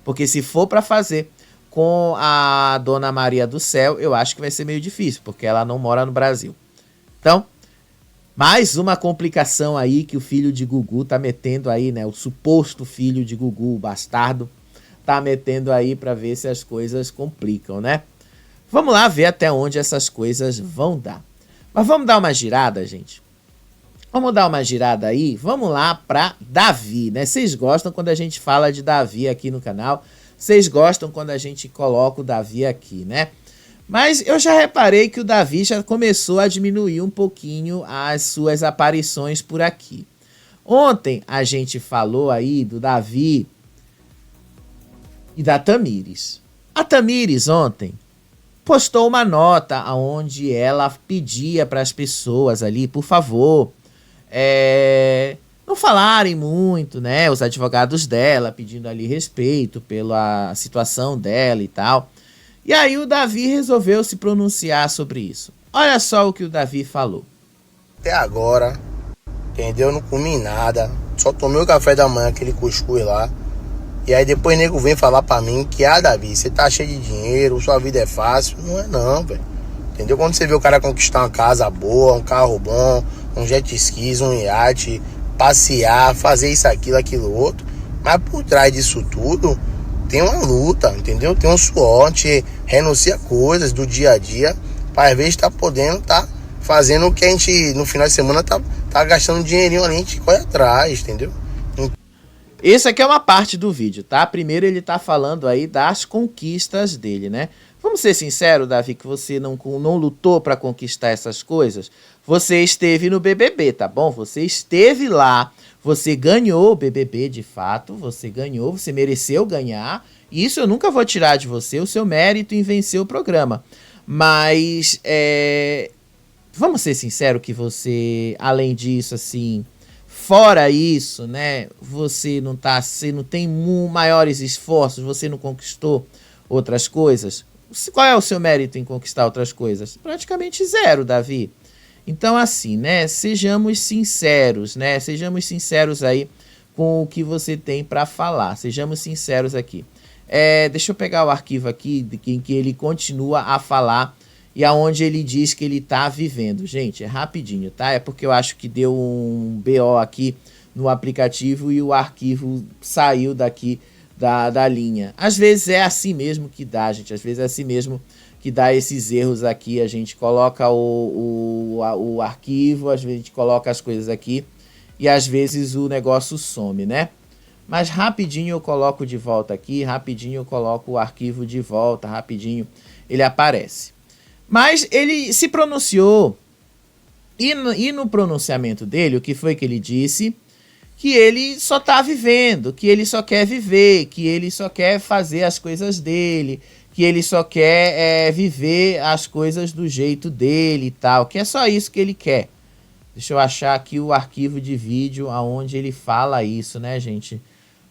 porque se for para fazer com a Dona Maria do Céu, eu acho que vai ser meio difícil, porque ela não mora no Brasil. Então, mais uma complicação aí que o filho de Gugu tá metendo aí, né? O suposto filho de Gugu, o bastardo, tá metendo aí para ver se as coisas complicam, né? Vamos lá ver até onde essas coisas vão dar. Mas vamos dar uma girada, gente? Vamos dar uma girada aí? Vamos lá para Davi, né? Vocês gostam quando a gente fala de Davi aqui no canal? Vocês gostam quando a gente coloca o Davi aqui, né? Mas eu já reparei que o Davi já começou a diminuir um pouquinho as suas aparições por aqui. Ontem a gente falou aí do Davi e da Tamires. A Tamires ontem postou uma nota onde ela pedia para as pessoas ali, por favor, não falarem muito, né? Os advogados dela pedindo ali respeito pela situação dela e tal. E aí o Davi resolveu se pronunciar sobre isso. Olha só o que o Davi falou. Até agora, entendeu? Não comi nada. Só tomei o café da manhã, aquele cuscuz lá. E aí depois o nego vem falar pra mim que, Davi, você tá cheio de dinheiro, sua vida é fácil. Não é não, velho. Entendeu? Quando você vê o cara conquistar uma casa boa, um carro bom, um jet ski, um iate, passear, fazer isso, aquilo, outro. Mas por trás disso tudo, tem uma luta, entendeu? Tem um suor, a gente renuncia coisas do dia a dia, para às vezes estar podendo estar fazendo o que a gente, no final de semana, tá gastando dinheirinho ali, a gente corre atrás, entendeu? Esse aqui é uma parte do vídeo, tá? Primeiro ele tá falando aí das conquistas dele, né? Vamos ser sinceros, Davi, que você não lutou para conquistar essas coisas. Você esteve no BBB, tá bom? Você esteve lá, você ganhou o BBB de fato, você ganhou, você mereceu ganhar. Isso eu nunca vou tirar de você, o seu mérito em vencer o programa. Mas, vamos ser sinceros que você, além disso, assim, fora isso, né, você não tem maiores esforços, você não conquistou outras coisas. Qual é o seu mérito em conquistar outras coisas? Praticamente zero, Davi. Então, assim, né, sejamos sinceros, né, sejamos sinceros aí com o que você tem para falar, sejamos sinceros aqui. Deixa eu pegar o arquivo aqui em que ele continua a falar e aonde ele diz que ele tá vivendo. Gente, é rapidinho, tá? É porque eu acho que deu um BO aqui no aplicativo e o arquivo saiu daqui da linha. Às vezes é assim mesmo que dá, gente. Às vezes é assim mesmo que dá esses erros aqui. A gente coloca o arquivo, às vezes a gente coloca as coisas aqui e às vezes o negócio some, né? Mas rapidinho eu coloco de volta aqui, rapidinho eu coloco o arquivo de volta, rapidinho ele aparece. Mas ele se pronunciou e no pronunciamento dele, o que foi que ele disse? Que ele só tá vivendo, que ele só quer viver, que ele só quer fazer as coisas dele, que ele só quer viver as coisas do jeito dele e tal, que é só isso que ele quer. Deixa eu achar aqui o arquivo de vídeo aonde ele fala isso, né, gente?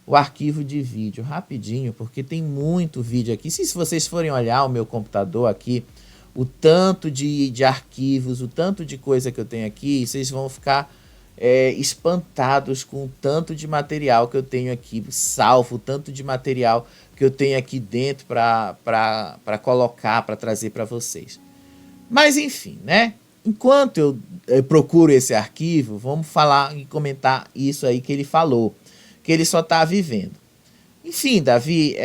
O arquivo de vídeo, rapidinho, porque tem muito vídeo aqui. Se vocês forem olhar o meu computador aqui, o tanto de arquivos, o tanto de coisa que eu tenho aqui, vocês vão ficar espantados com o tanto de material que eu tenho aqui salvo, o tanto de material que eu tenho aqui dentro para colocar, para trazer para vocês. Mas enfim, né? Enquanto eu procuro esse arquivo, vamos falar e comentar isso aí que ele falou, que ele só está vivendo. Enfim, Davi,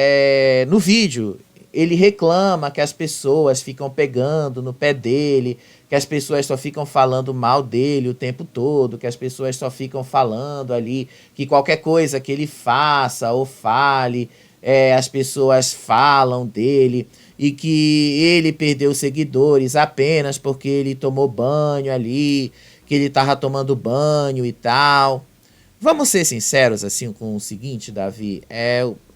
no vídeo ele reclama que as pessoas ficam pegando no pé dele, que as pessoas só ficam falando mal dele o tempo todo, que as pessoas só ficam falando ali, que qualquer coisa que ele faça ou fale, as pessoas falam dele, e que ele perdeu seguidores apenas porque ele tomou banho ali, que ele estava tomando banho e tal. Vamos ser sinceros assim com o seguinte, Davi,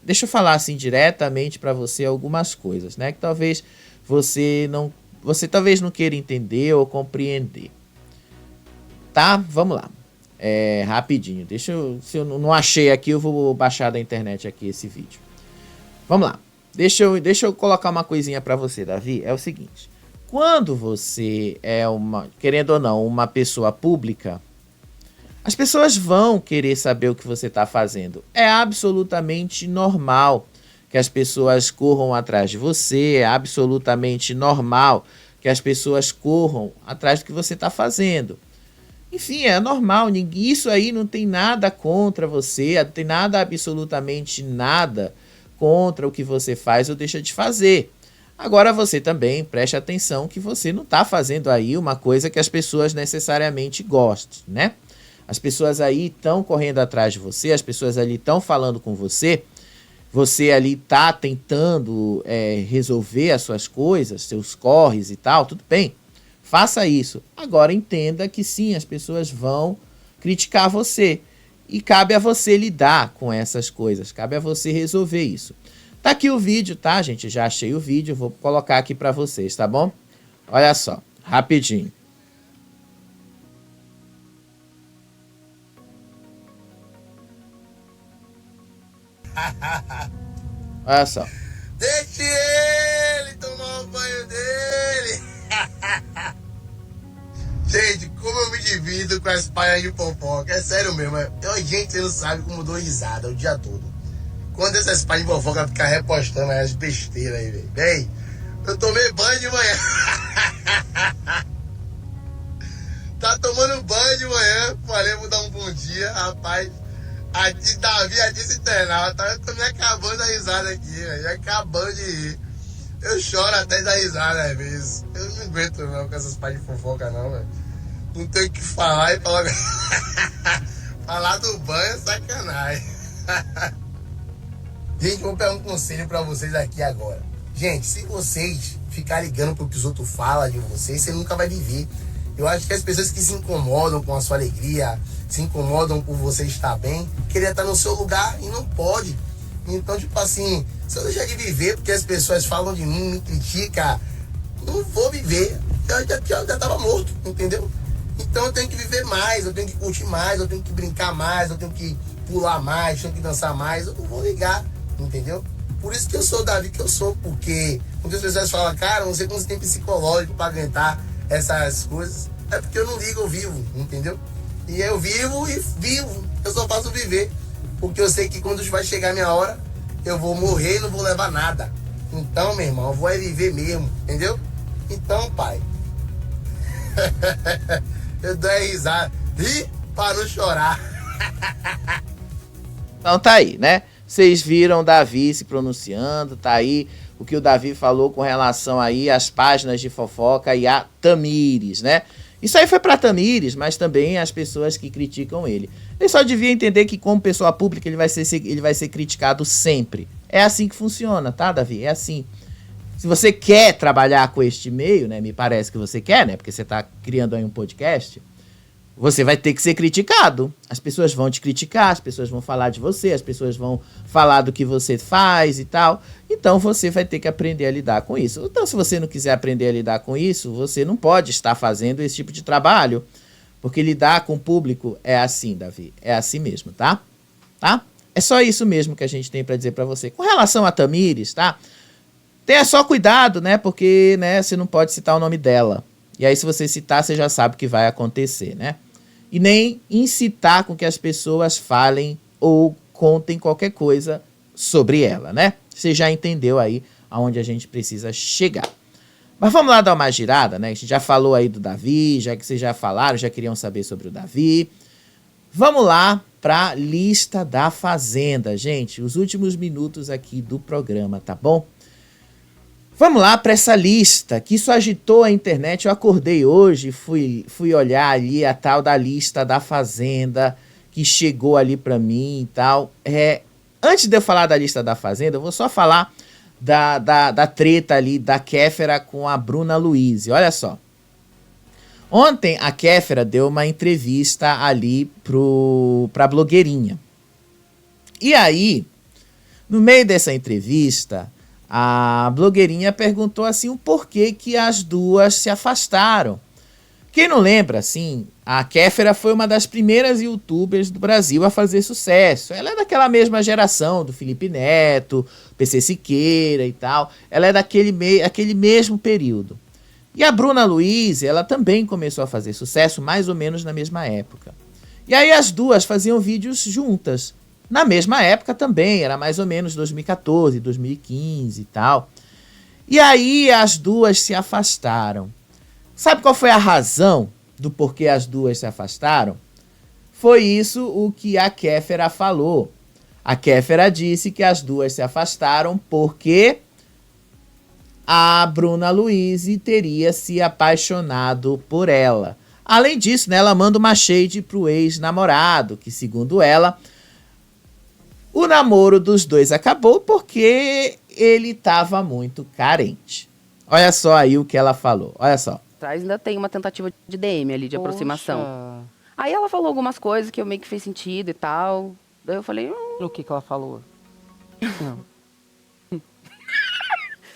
deixa eu falar assim diretamente para você algumas coisas, né, que talvez você talvez não queira entender ou compreender. Tá? Vamos lá. Rapidinho. Se eu não achei aqui, eu vou baixar da internet aqui esse vídeo. Vamos lá. Deixa eu colocar uma coisinha para você, Davi. É o seguinte. Quando você querendo ou não, uma pessoa pública, as pessoas vão querer saber o que você está fazendo. É absolutamente normal que as pessoas corram atrás de você, é absolutamente normal que as pessoas corram atrás do que você está fazendo. Enfim, é normal, isso aí não tem nada contra você, não tem nada, absolutamente nada contra o que você faz ou deixa de fazer. Agora você também preste atenção que você não está fazendo aí uma coisa que as pessoas necessariamente gostem, né? As pessoas aí estão correndo atrás de você, as pessoas ali estão falando com você, você ali está tentando resolver as suas coisas, seus corres e tal, tudo bem, faça isso. Agora entenda que sim, as pessoas vão criticar você. E cabe a você lidar com essas coisas, cabe a você resolver isso. Tá aqui o vídeo, tá, gente? Já achei o vídeo, vou colocar aqui pra vocês, tá bom? Olha só, rapidinho. Olha só. Deixe ele tomar o banho dele. Gente, como eu me divido com as palhas de fofoca. É sério mesmo. Gente, você não sabe como eu dou risada o dia todo. Quando essas palhas de fofoca ficam repostando as besteiras aí, velho. Bem, eu tomei banho de manhã. Tá tomando banho de manhã. Falei, vou dar um bom dia, rapaz. Davi, a disse internauta, eu tô me acabando da risada aqui, velho. Acabando de rir. Eu choro até da risada às vezes. Eu não aguento não com essas partes de fofoca não, velho. Não tenho o que falar e falar. Falar do banho é sacanagem. Gente, vou pegar um conselho pra vocês aqui agora. Gente, se vocês ficarem ligando pro que os outros falam de vocês, você nunca vai viver. Eu acho que as pessoas que se incomodam com a sua alegria, se incomodam por você estar bem, queria estar no seu lugar e não pode. Então, tipo assim, se eu deixar de viver porque as pessoas falam de mim, me criticam, não vou viver. Eu já tava morto, entendeu? Então eu tenho que viver mais, eu tenho que curtir mais, eu tenho que brincar mais, eu tenho que pular mais, eu tenho que dançar mais. Eu não vou ligar, entendeu? Por isso que eu sou o Davi que eu sou, porque muitas pessoas falam, cara, não sei como você tem psicológico pra aguentar essas coisas. É porque eu não ligo, eu vivo, entendeu? E eu vivo e vivo, eu só faço viver. Porque eu sei que quando vai chegar a minha hora, eu vou morrer e não vou levar nada. Então, meu irmão, eu vou viver mesmo, entendeu? Então, pai, eu dou risada. Ri para não chorar. Então tá aí, né? Vocês viram o Davi se pronunciando, tá aí o que o Davi falou com relação aí às páginas de fofoca e a Tamires, né? Isso aí foi pra Tamires, mas também as pessoas que criticam ele. Ele só devia entender que como pessoa pública ele vai ser criticado sempre. É assim que funciona, tá, Davi? É assim. Se você quer trabalhar com este meio, né? Me parece que você quer, né? Porque você tá criando aí um podcast. Você vai ter que ser criticado. As pessoas vão te criticar, as pessoas vão falar de você, as pessoas vão falar do que você faz e tal. Então você vai ter que aprender a lidar com isso. Então, se você não quiser aprender a lidar com isso, você não pode estar fazendo esse tipo de trabalho. Porque lidar com o público é assim, Davi. É assim mesmo, tá? Tá? É só isso mesmo que a gente tem pra dizer pra você. Com relação a Tamires, tá? Tenha só cuidado, né? Porque, né, você não pode citar o nome dela. E aí, se você citar, você já sabe o que vai acontecer, né? E nem incitar com que as pessoas falem ou contem qualquer coisa sobre ela, né? Você já entendeu aí aonde a gente precisa chegar. Mas vamos lá dar uma girada, né? A gente já falou aí do Davi, já que vocês já falaram, já queriam saber sobre o Davi. Vamos lá para a lista da Fazenda, gente. Os últimos minutos aqui do programa, tá bom? Vamos lá para essa lista, que isso agitou a internet. Eu acordei hoje, fui olhar ali a tal da lista da Fazenda, que chegou ali para mim e tal. Antes de eu falar da lista da Fazenda, eu vou só falar da treta ali da Kéfera com a Bruna Luiz. Olha só. Ontem a Kéfera deu uma entrevista ali pra blogueirinha. E aí, no meio dessa entrevista, a blogueirinha perguntou assim o porquê que as duas se afastaram. Quem não lembra, assim, a Kéfera foi uma das primeiras youtubers do Brasil a fazer sucesso. Ela é daquela mesma geração do Felipe Neto, PC Siqueira e tal. Ela é aquele mesmo período. E a Bruna Luiz, ela também começou a fazer sucesso mais ou menos na mesma época. E aí as duas faziam vídeos juntas. Na mesma época também, era mais ou menos 2014, 2015 e tal. E aí as duas se afastaram. Sabe qual foi a razão do porquê as duas se afastaram? Foi isso o que a Kéfera falou. A Kéfera disse que as duas se afastaram porque a Bruna Luiz teria se apaixonado por ela. Além disso, né, ela manda uma shade pro ex-namorado, que segundo ela, o namoro dos dois acabou porque ele estava muito carente. Olha só aí o que ela falou, olha só. Ainda tem uma tentativa de DM ali, de aproximação. Aí ela falou algumas coisas que eu meio que fez sentido e tal. Daí eu falei, O que ela falou? Não.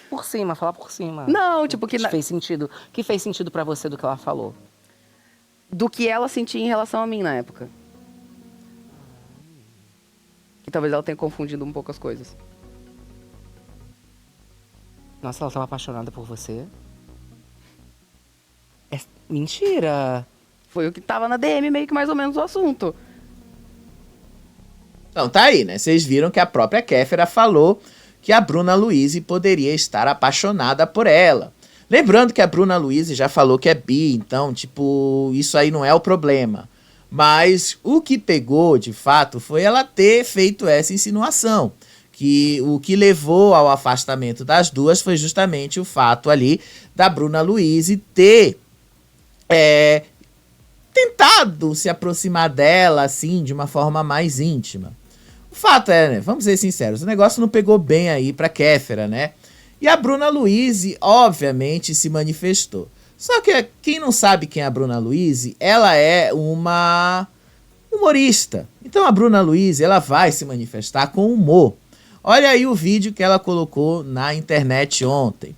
Por cima, falar por cima. Não, tipo, que fez sentido. Que fez sentido pra você do que ela falou? do que ela sentia em relação a mim na época. Que talvez ela tenha confundido um pouco as coisas. Nossa, ela tava apaixonada por você? É mentira! Foi o que tava na DM, meio que mais ou menos o assunto. Então tá aí, né? Vocês viram que a própria Kéfera falou que a Bruna Luise poderia estar apaixonada por ela. Lembrando que a Bruna Luise já falou que é bi, então, tipo, isso aí não é o problema. Mas o que pegou, de fato, foi ela ter feito essa insinuação. Que o que levou ao afastamento das duas foi justamente o fato ali da Bruna Luise ter tentado se aproximar dela, assim, de uma forma mais íntima. O fato é, né, vamos ser sinceros, o negócio não pegou bem aí pra Kéfera, né? E a Bruna Luise, obviamente, se manifestou. Só que quem não sabe quem é a Bruna Luise, ela é uma humorista. Então a Bruna Luise, ela vai se manifestar com humor. Olha aí o vídeo que ela colocou na internet ontem.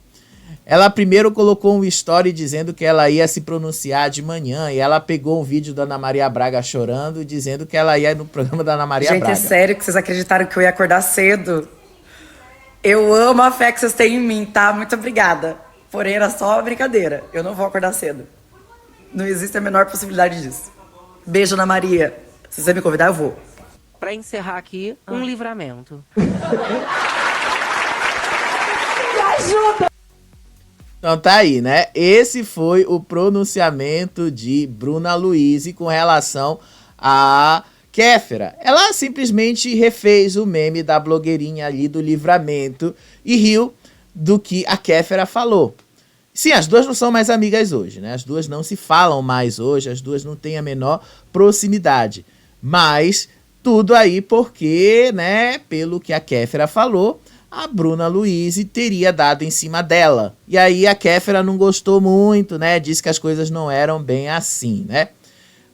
Ela primeiro colocou um story dizendo que ela ia se pronunciar de manhã. E ela pegou um vídeo da Ana Maria Braga chorando, dizendo que ela ia no programa da Ana Maria Braga. Gente, é sério que vocês acreditaram que eu ia acordar cedo? Eu amo a fé que vocês têm em mim, tá? Muito obrigada. Porém, era só uma brincadeira. Eu não vou acordar cedo. Não existe a menor possibilidade disso. Beijo, Ana Maria. Se você me convidar, eu vou. Pra encerrar aqui, um livramento. Então tá aí, né? Esse foi o pronunciamento de Bruna Luise com relação a Kéfera. Ela simplesmente refez o meme da blogueirinha ali do livramento e riu do que a Kéfera falou. Sim, as duas não são mais amigas hoje, né? As duas não se falam mais hoje, as duas não têm a menor proximidade. Mas tudo aí porque, né, pelo que a Kéfera falou, a Bruna Luise teria dado em cima dela. E aí a Kéfera não gostou muito, né? Disse que as coisas não eram bem assim, né?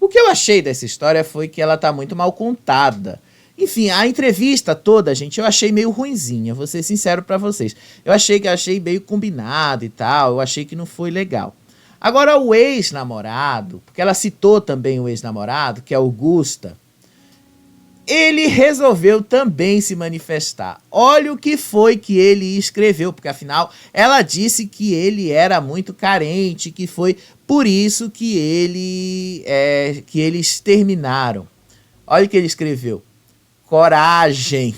O que eu achei dessa história foi que ela tá muito mal contada. Enfim, a entrevista toda, gente, eu achei meio ruinzinha, vou ser sincero pra vocês. Eu achei meio combinado e tal, eu achei que não foi legal. Agora o ex-namorado, porque ela citou também o ex-namorado, que é o Gusta, ele resolveu também se manifestar. Olha o que foi que ele escreveu, porque afinal ela disse que ele era muito carente, que foi por isso que eles terminaram. Olha o que ele escreveu. Coragem.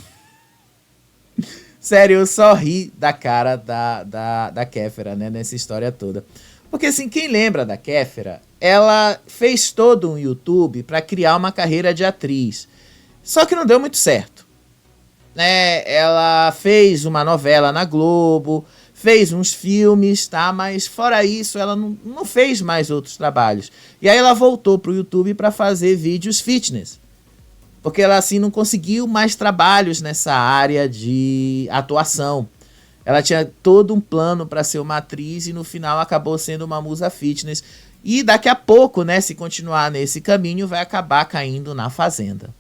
Sério, eu só ri da cara da Kéfera, né, nessa história toda. Porque assim, quem lembra da Kéfera, ela fez todo um YouTube para criar uma carreira de atriz. Só que não deu muito certo, né? Ela fez uma novela na Globo, fez uns filmes, tá? Mas fora isso, ela não fez mais outros trabalhos. E aí ela voltou pro YouTube para fazer vídeos fitness. Porque ela, assim, não conseguiu mais trabalhos nessa área de atuação. Ela tinha todo um plano para ser uma atriz e no final acabou sendo uma musa fitness. E daqui a pouco, né, se continuar nesse caminho, vai acabar caindo na Fazenda.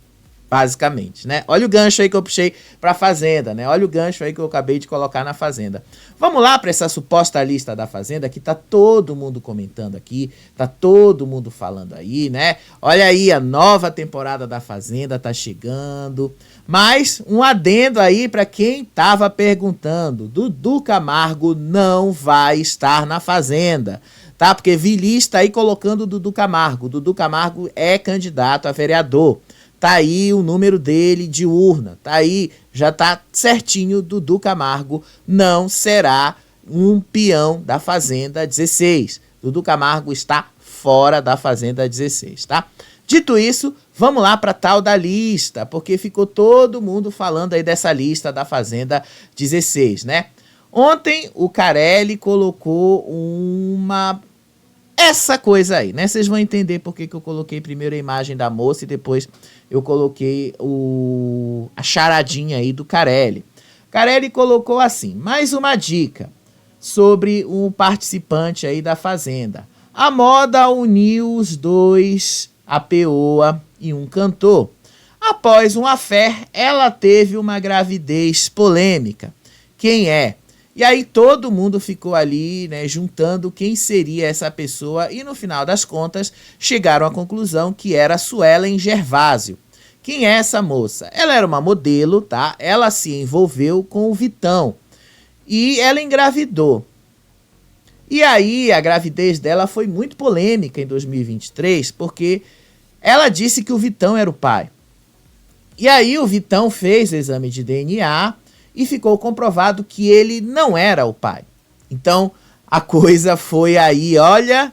Basicamente, né? Olha o gancho aí que eu puxei pra Fazenda, né? Olha o gancho aí que eu acabei de colocar na Fazenda. Vamos lá pra essa suposta lista da Fazenda que tá todo mundo comentando aqui, tá todo mundo falando aí, né? Olha aí, a nova temporada da Fazenda tá chegando. Mas um adendo aí pra quem tava perguntando. Dudu Camargo não vai estar na Fazenda, tá? Porque vi lista aí colocando o Dudu Camargo. Dudu Camargo é candidato a vereador. Tá aí o número dele de urna, tá aí, já tá certinho, Dudu Camargo não será um peão da Fazenda 16. Dudu Camargo está fora da Fazenda 16, tá? Dito isso, vamos lá para tal da lista, porque ficou todo mundo falando aí dessa lista da Fazenda 16, né? Ontem o Carelli colocou essa coisa aí, né? Vocês vão entender por que eu coloquei primeiro a imagem da moça e depois eu coloquei a charadinha aí do Carelli. Carelli colocou assim, mais uma dica sobre um participante aí da Fazenda. A moda uniu os dois a peoa e um cantor. Após um affair, ela teve uma gravidez polêmica. Quem é? E aí todo mundo ficou ali, né, juntando quem seria essa pessoa e no final das contas chegaram à conclusão que era Suelen Gervásio. Quem é essa moça? Ela era uma modelo, tá? Ela se envolveu com o Vitão e ela engravidou. E aí a gravidez dela foi muito polêmica em 2023 porque ela disse que o Vitão era o pai. E aí o Vitão fez o exame de DNA e ficou comprovado que ele não era o pai. Então, a coisa foi aí, olha,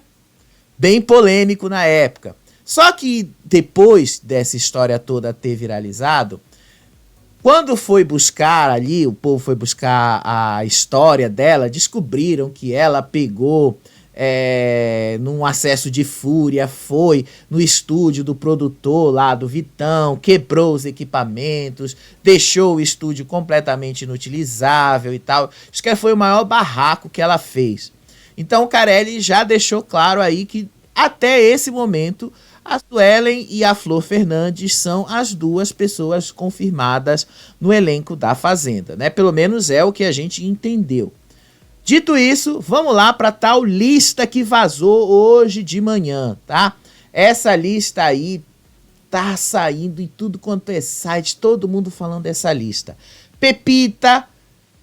bem polêmico na época. Só que depois dessa história toda ter viralizado, quando foi buscar ali, o povo foi buscar a história dela, descobriram que ela pegou num acesso de fúria, foi no estúdio do produtor lá do Vitão, quebrou os equipamentos, deixou o estúdio completamente inutilizável e tal. Acho que foi o maior barraco que ela fez. Então o Carelli já deixou claro aí que até esse momento a Suelen e a Flor Fernandes são as duas pessoas confirmadas no elenco da Fazenda, né? Pelo menos é o que a gente entendeu. Dito isso, vamos lá para tal lista que vazou hoje de manhã, tá? Essa lista aí tá saindo em tudo quanto é site, todo mundo falando dessa lista. Pepita,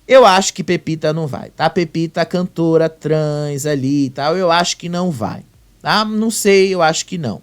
eu acho que Pepita não vai, tá? Pepita, cantora trans ali e tal, eu acho que não vai, tá? Não sei, eu acho que não.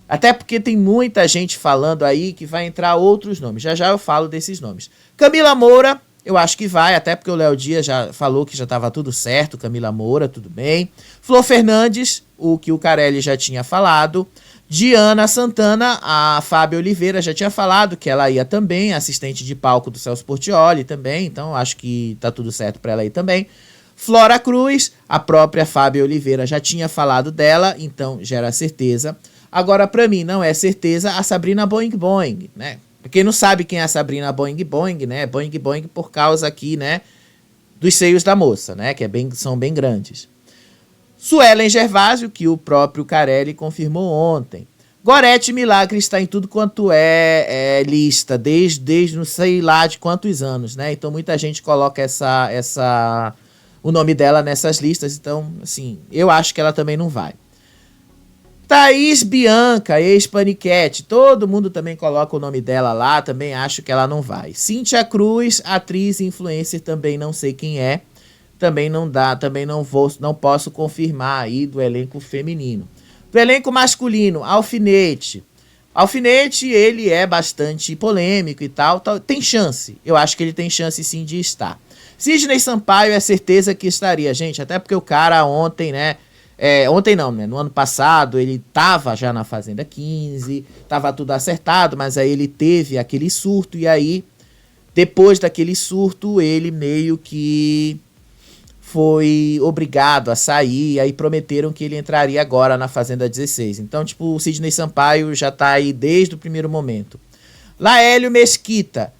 Até porque tem muita gente falando aí que vai entrar outros nomes. Já já eu falo desses nomes. Camila Moura, eu acho que vai, até porque o Léo Dias já falou que já estava tudo certo. Camila Moura, tudo bem. Flor Fernandes, o que o Carelli já tinha falado. Diana Santana, a Fábio Oliveira já tinha falado que ela ia também, assistente de palco do Celso Portiolli também. Então acho que tá tudo certo para ela ir também. Flora Cruz, a própria Fábio Oliveira já tinha falado dela, então já era certeza. Agora, pra mim, não é certeza a Sabrina Boing Boing, né? Pra quem não sabe quem é a Sabrina Boing Boing, né? Boing Boing por causa aqui, né? Dos seios da moça, né? Que são bem grandes. Suelen Gervásio, que o próprio Carelli confirmou ontem. Gorete Milagre está em tudo quanto é lista, desde não sei lá de quantos anos, né? Então muita gente coloca o nome dela nessas listas, então, assim, eu acho que ela também não vai. Thaís Bianca, ex-Paniquete, todo mundo também coloca o nome dela lá, também acho que ela não vai. Cíntia Cruz, atriz e influencer, também não sei quem é, também não dá, também não posso confirmar aí do elenco feminino. Do elenco masculino, Alfinete. Alfinete, ele é bastante polêmico e tal, tem chance, eu acho que ele tem chance sim de estar. Sidney Sampaio é certeza que estaria, gente, até porque o cara ontem, né, ontem não, né? No ano passado ele tava já na Fazenda 15, tava tudo acertado, mas aí ele teve aquele surto e aí, depois daquele surto, ele meio que foi obrigado a sair, e aí prometeram que ele entraria agora na Fazenda 16. Então, tipo, o Sidney Sampaio já tá aí desde o primeiro momento. Laélio Mesquita,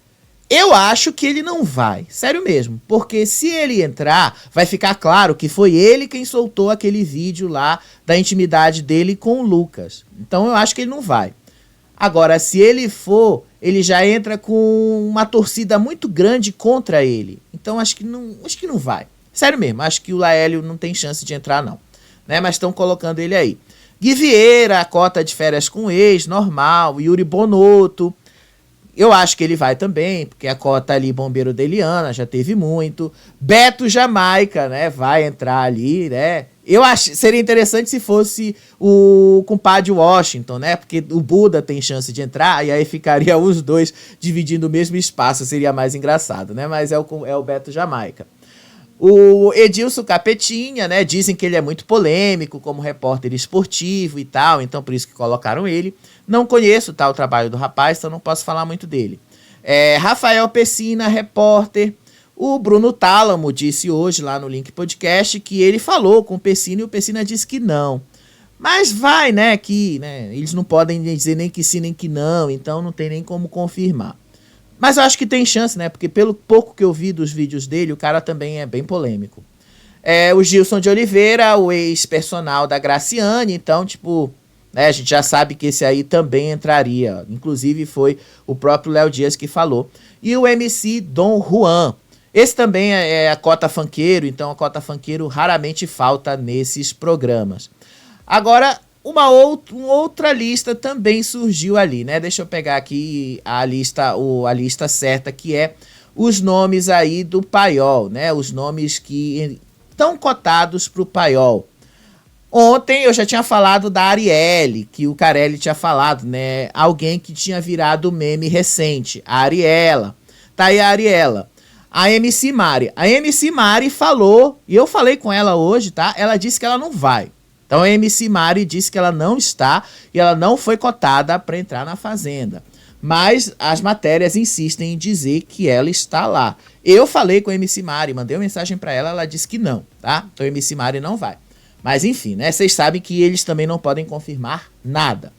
eu acho que ele não vai, sério mesmo, porque se ele entrar, vai ficar claro que foi ele quem soltou aquele vídeo lá da intimidade dele com o Lucas. Então eu acho que ele não vai. Agora, se ele for, ele já entra com uma torcida muito grande contra ele. Então acho que não vai. Sério mesmo, acho que o Laélio não tem chance de entrar não, né? Mas estão colocando ele aí. Gui Vieira, a cota de férias com ex, normal. Yuri Bonotto. Eu acho que ele vai também, porque a cota ali, bombeiro da Eliana, já teve muito. Beto Jamaica, né, vai entrar ali, né. Eu acho, seria interessante se fosse o compadre Washington, né, porque o Buda tem chance de entrar, e aí ficaria os dois dividindo o mesmo espaço, seria mais engraçado, né, mas é o Beto Jamaica. O Edilson Capetinha, né, dizem que ele é muito polêmico como repórter esportivo e tal, então por isso que colocaram ele. Não conheço o trabalho do rapaz, então não posso falar muito dele. Rafael Pessina, repórter. O Bruno Tálamo disse hoje lá no Link Podcast que ele falou com o Pessina e o Pessina disse que não. Mas vai, né, que né, eles não podem dizer nem que sim nem que não, então não tem nem como confirmar. Mas eu acho que tem chance, né? Porque pelo pouco que eu vi dos vídeos dele, o cara também é bem polêmico. O Gilson de Oliveira, o ex-personal da Graciane, então, tipo, né? A gente já sabe que esse aí também entraria. Inclusive foi o próprio Léo Dias que falou. E o MC Dom Juan. Esse também é a cota funkeiro, então a cota funkeiro raramente falta nesses programas. Agora, uma outra lista também surgiu ali, né? Deixa eu pegar aqui a lista certa, que é os nomes aí do paiol, né? Os nomes que estão cotados para o paiol. Ontem eu já tinha falado da Arielle, que o Carelli tinha falado, né? Alguém que tinha virado meme recente, a Ariela. Tá aí a Ariela. A MC Mari. A MC Mari falou, e eu falei com ela hoje, tá? Ela disse que ela não vai. Então a MC Mari disse que ela não está e ela não foi cotada para entrar na Fazenda. Mas as matérias insistem em dizer que ela está lá. Eu falei com a MC Mari, mandei uma mensagem para ela, ela disse que não, tá? Então a MC Mari não vai. Mas enfim, né? Vocês sabem que eles também não podem confirmar nada.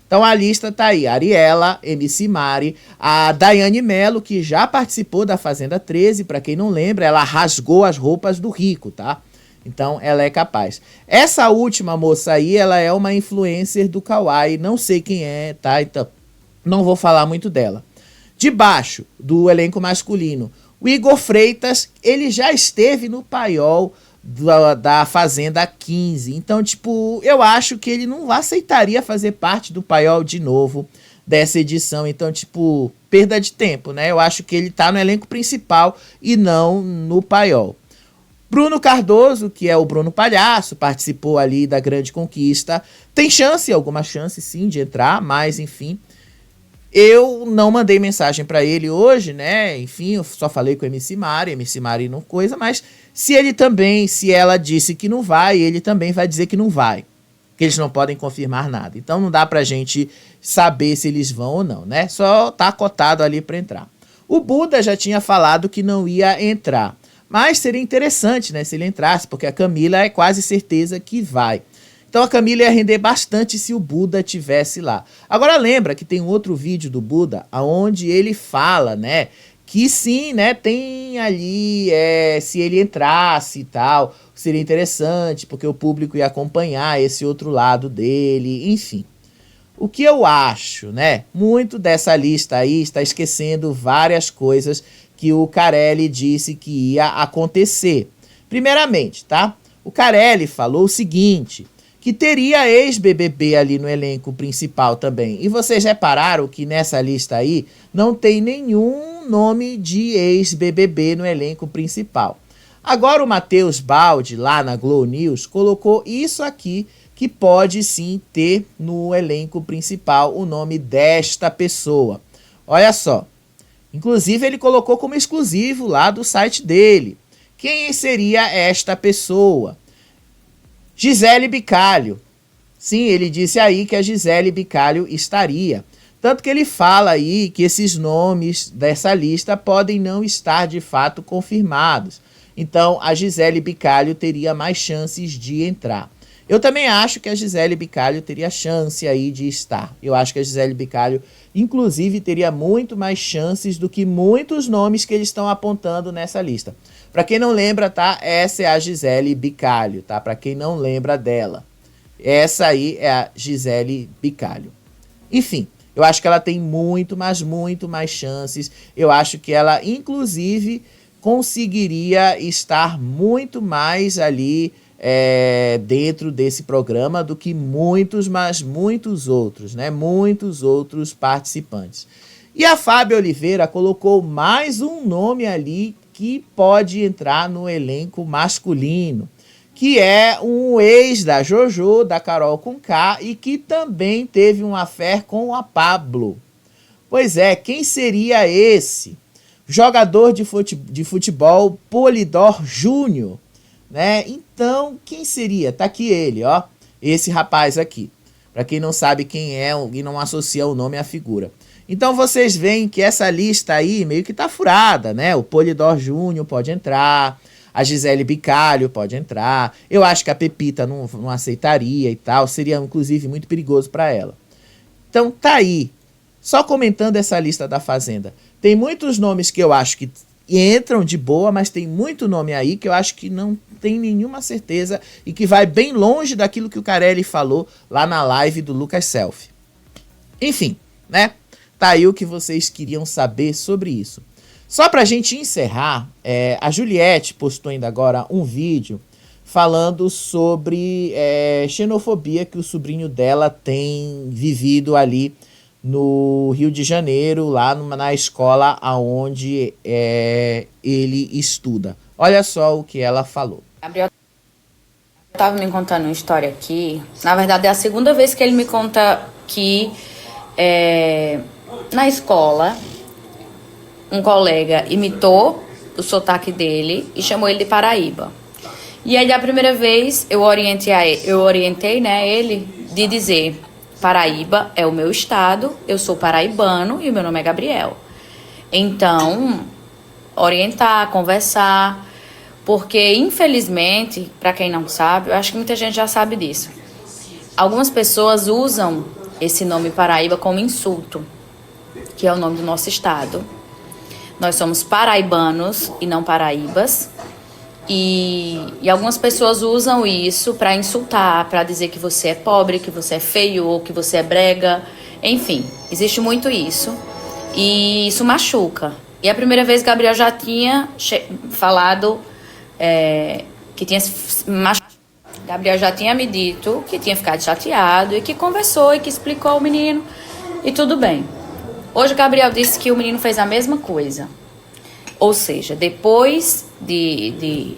Então a lista tá aí, Ariela, MC Mari, a Daiane Mello, que já participou da Fazenda 13, para quem não lembra, ela rasgou as roupas do Rico, tá? Então ela é capaz. Essa última moça aí, ela é uma influencer do Kawaii, não sei quem é, tá? Então não vou falar muito dela. Debaixo do elenco masculino, o Igor Freitas, ele já esteve no paiol da Fazenda 15. Então, tipo, eu acho que ele não aceitaria fazer parte do paiol de novo dessa edição. Então, tipo, perda de tempo, né? Eu acho que ele tá no elenco principal e não no paiol. Bruno Cardoso, que é o Bruno Palhaço, participou ali da Grande Conquista. Tem chance, alguma chance sim de entrar, mas enfim. Eu não mandei mensagem pra ele hoje, né? Enfim, eu só falei com a MC Mari não coisa, mas se ela disse que não vai, ele também vai dizer que não vai. Que eles não podem confirmar nada. Então não dá pra gente saber se eles vão ou não, né? Só tá cotado ali pra entrar. O Buda já tinha falado que não ia entrar. Mas seria interessante, né, se ele entrasse, porque a Camila é quase certeza que vai. Então a Camila ia render bastante se o Buda tivesse lá. Agora lembra que tem um outro vídeo do Buda, onde ele fala, né, que sim, né, tem ali, se ele entrasse e tal, seria interessante, porque o público ia acompanhar esse outro lado dele, enfim. O que eu acho, né, muito dessa lista aí está esquecendo várias coisas que o Carelli disse que ia acontecer. Primeiramente, tá? O Carelli falou o seguinte, que teria ex-BBB ali no elenco principal também. E vocês repararam que nessa lista aí não tem nenhum nome de ex-BBB no elenco principal. Agora o Matheus Baldi, lá na Globo News, colocou isso aqui, que pode sim ter no elenco principal o nome desta pessoa. Olha só. Inclusive ele colocou como exclusivo lá do site dele. Quem seria esta pessoa? Gisele Bicalho. Sim, ele disse aí que a Gisele Bicalho estaria. Tanto que ele fala aí que esses nomes dessa lista podem não estar de fato confirmados. Então a Gisele Bicalho teria mais chances de entrar. Eu também acho que a Gisele Bicalho teria chance aí de estar. Eu acho que a Gisele Bicalho, inclusive, teria muito mais chances do que muitos nomes que eles estão apontando nessa lista. Para quem não lembra, tá? Essa é a Gisele Bicalho, tá? Para quem não lembra dela. Essa aí é a Gisele Bicalho. Enfim, eu acho que ela tem muito mais chances. Eu acho que ela, inclusive, conseguiria estar muito mais ali dentro desse programa do que muitos outros, né? Muitos outros participantes. E a Fábia Oliveira colocou mais um nome ali que pode entrar no elenco masculino, que é um ex da JoJo, da Carol Conká, e que também teve um affair com a Pablo. Pois é, quem seria esse? Jogador de futebol Polidor Júnior, né? Então, quem seria? Tá aqui ele, ó, esse rapaz aqui. Para quem não sabe quem é e não associa o nome à figura. Então vocês veem que essa lista aí meio que tá furada, né? O Polidor Júnior pode entrar, a Gisele Bicalho pode entrar. Eu acho que a Pepita não aceitaria e tal, seria inclusive muito perigoso para ela. Então tá aí. Só comentando essa lista da Fazenda. Tem muitos nomes que eu acho que entram de boa, mas tem muito nome aí que eu acho que não tem nenhuma certeza e que vai bem longe daquilo que o Carelli falou lá na live do Lucas Selfie. Enfim, né? Tá aí o que vocês queriam saber sobre isso. Só pra gente encerrar, a Juliette postou ainda agora um vídeo falando sobre xenofobia que o sobrinho dela tem vivido ali no Rio de Janeiro, lá na escola onde ele estuda. Olha só o que ela falou. Gabriel estava me contando uma história aqui. Na verdade, é a segunda vez que ele me conta que na escola um colega imitou o sotaque dele e chamou ele de Paraíba. E aí, da primeira vez, eu orientei, né, ele de dizer: Paraíba é o meu estado, eu sou paraibano e o meu nome é Gabriel. Então, orientar, conversar, porque, infelizmente, para quem não sabe, eu acho que muita gente já sabe disso. Algumas pessoas usam esse nome Paraíba como insulto, que é o nome do nosso estado. Nós somos paraibanos e não paraíbas. E algumas pessoas usam isso para insultar, para dizer que você é pobre, que você é feio ou que você é brega. Enfim, existe muito isso. E isso machuca. E a primeira vez Gabriel já tinha falado que tinha machucado. Gabriel já tinha me dito que tinha ficado chateado e que conversou e que explicou ao menino e tudo bem. Hoje o Gabriel disse que o menino fez a mesma coisa. Ou seja, depois de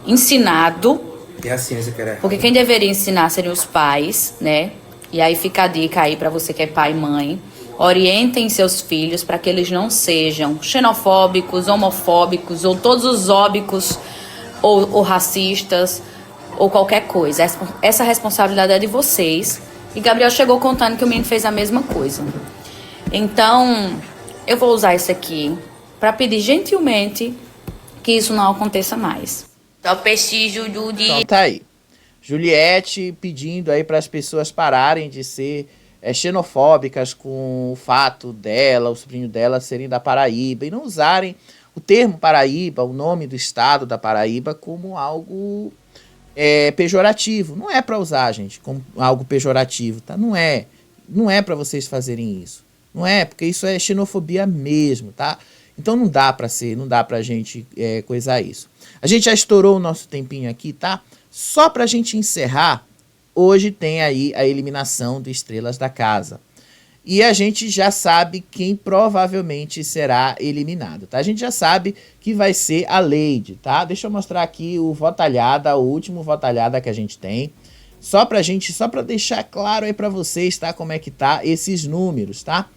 ensinado, porque quem deveria ensinar seriam os pais, né? E aí fica a dica aí para você que é pai e mãe. Orientem seus filhos para que eles não sejam xenofóbicos, homofóbicos ou todos os óbicos ou racistas ou qualquer coisa. Essa responsabilidade é de vocês. E Gabriel chegou contando que o menino fez a mesma coisa. Então, eu vou usar isso aqui para pedir gentilmente que isso não aconteça mais. Só preciso de... Então tá aí. Juliette pedindo aí para as pessoas pararem de ser xenofóbicas com o fato dela, o sobrinho dela serem da Paraíba e não usarem o termo Paraíba, o nome do estado da Paraíba, como algo pejorativo. Não é para usar, gente, como algo pejorativo, tá? Não é para vocês fazerem isso. Não é, porque isso é xenofobia mesmo, tá? Então não dá pra gente coisar isso. A gente já estourou o nosso tempinho aqui, tá? Só pra gente encerrar, hoje tem aí a eliminação do Estrelas da Casa. E a gente já sabe quem provavelmente será eliminado, tá? A gente já sabe que vai ser a Lady, tá? Deixa eu mostrar aqui o Votalhada, o último Votalhada que a gente tem. Só pra deixar claro aí pra vocês, tá? Como é que tá esses números, tá?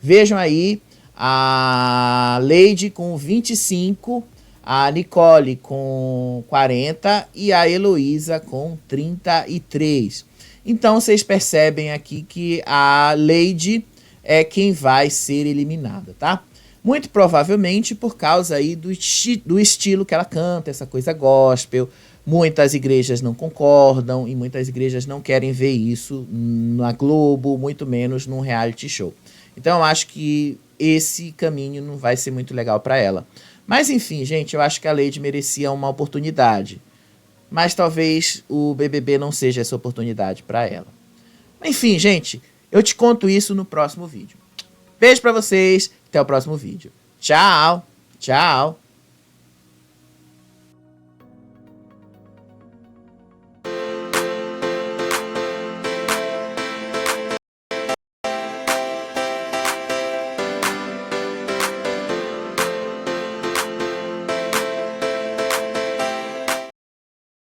Vejam aí a Lady com 25, a Nicole com 40 e a Heloísa com 33. Então vocês percebem aqui que a Lady é quem vai ser eliminada, tá? Muito provavelmente por causa aí do estilo que ela canta, essa coisa gospel. Muitas igrejas não concordam e muitas igrejas não querem ver isso na Globo, muito menos num reality show. Então eu acho que esse caminho não vai ser muito legal para ela. Mas enfim, gente, eu acho que a Lady merecia uma oportunidade. Mas talvez o BBB não seja essa oportunidade para ela. Enfim, gente, eu te conto isso no próximo vídeo. Beijo para vocês, até o próximo vídeo. Tchau, tchau.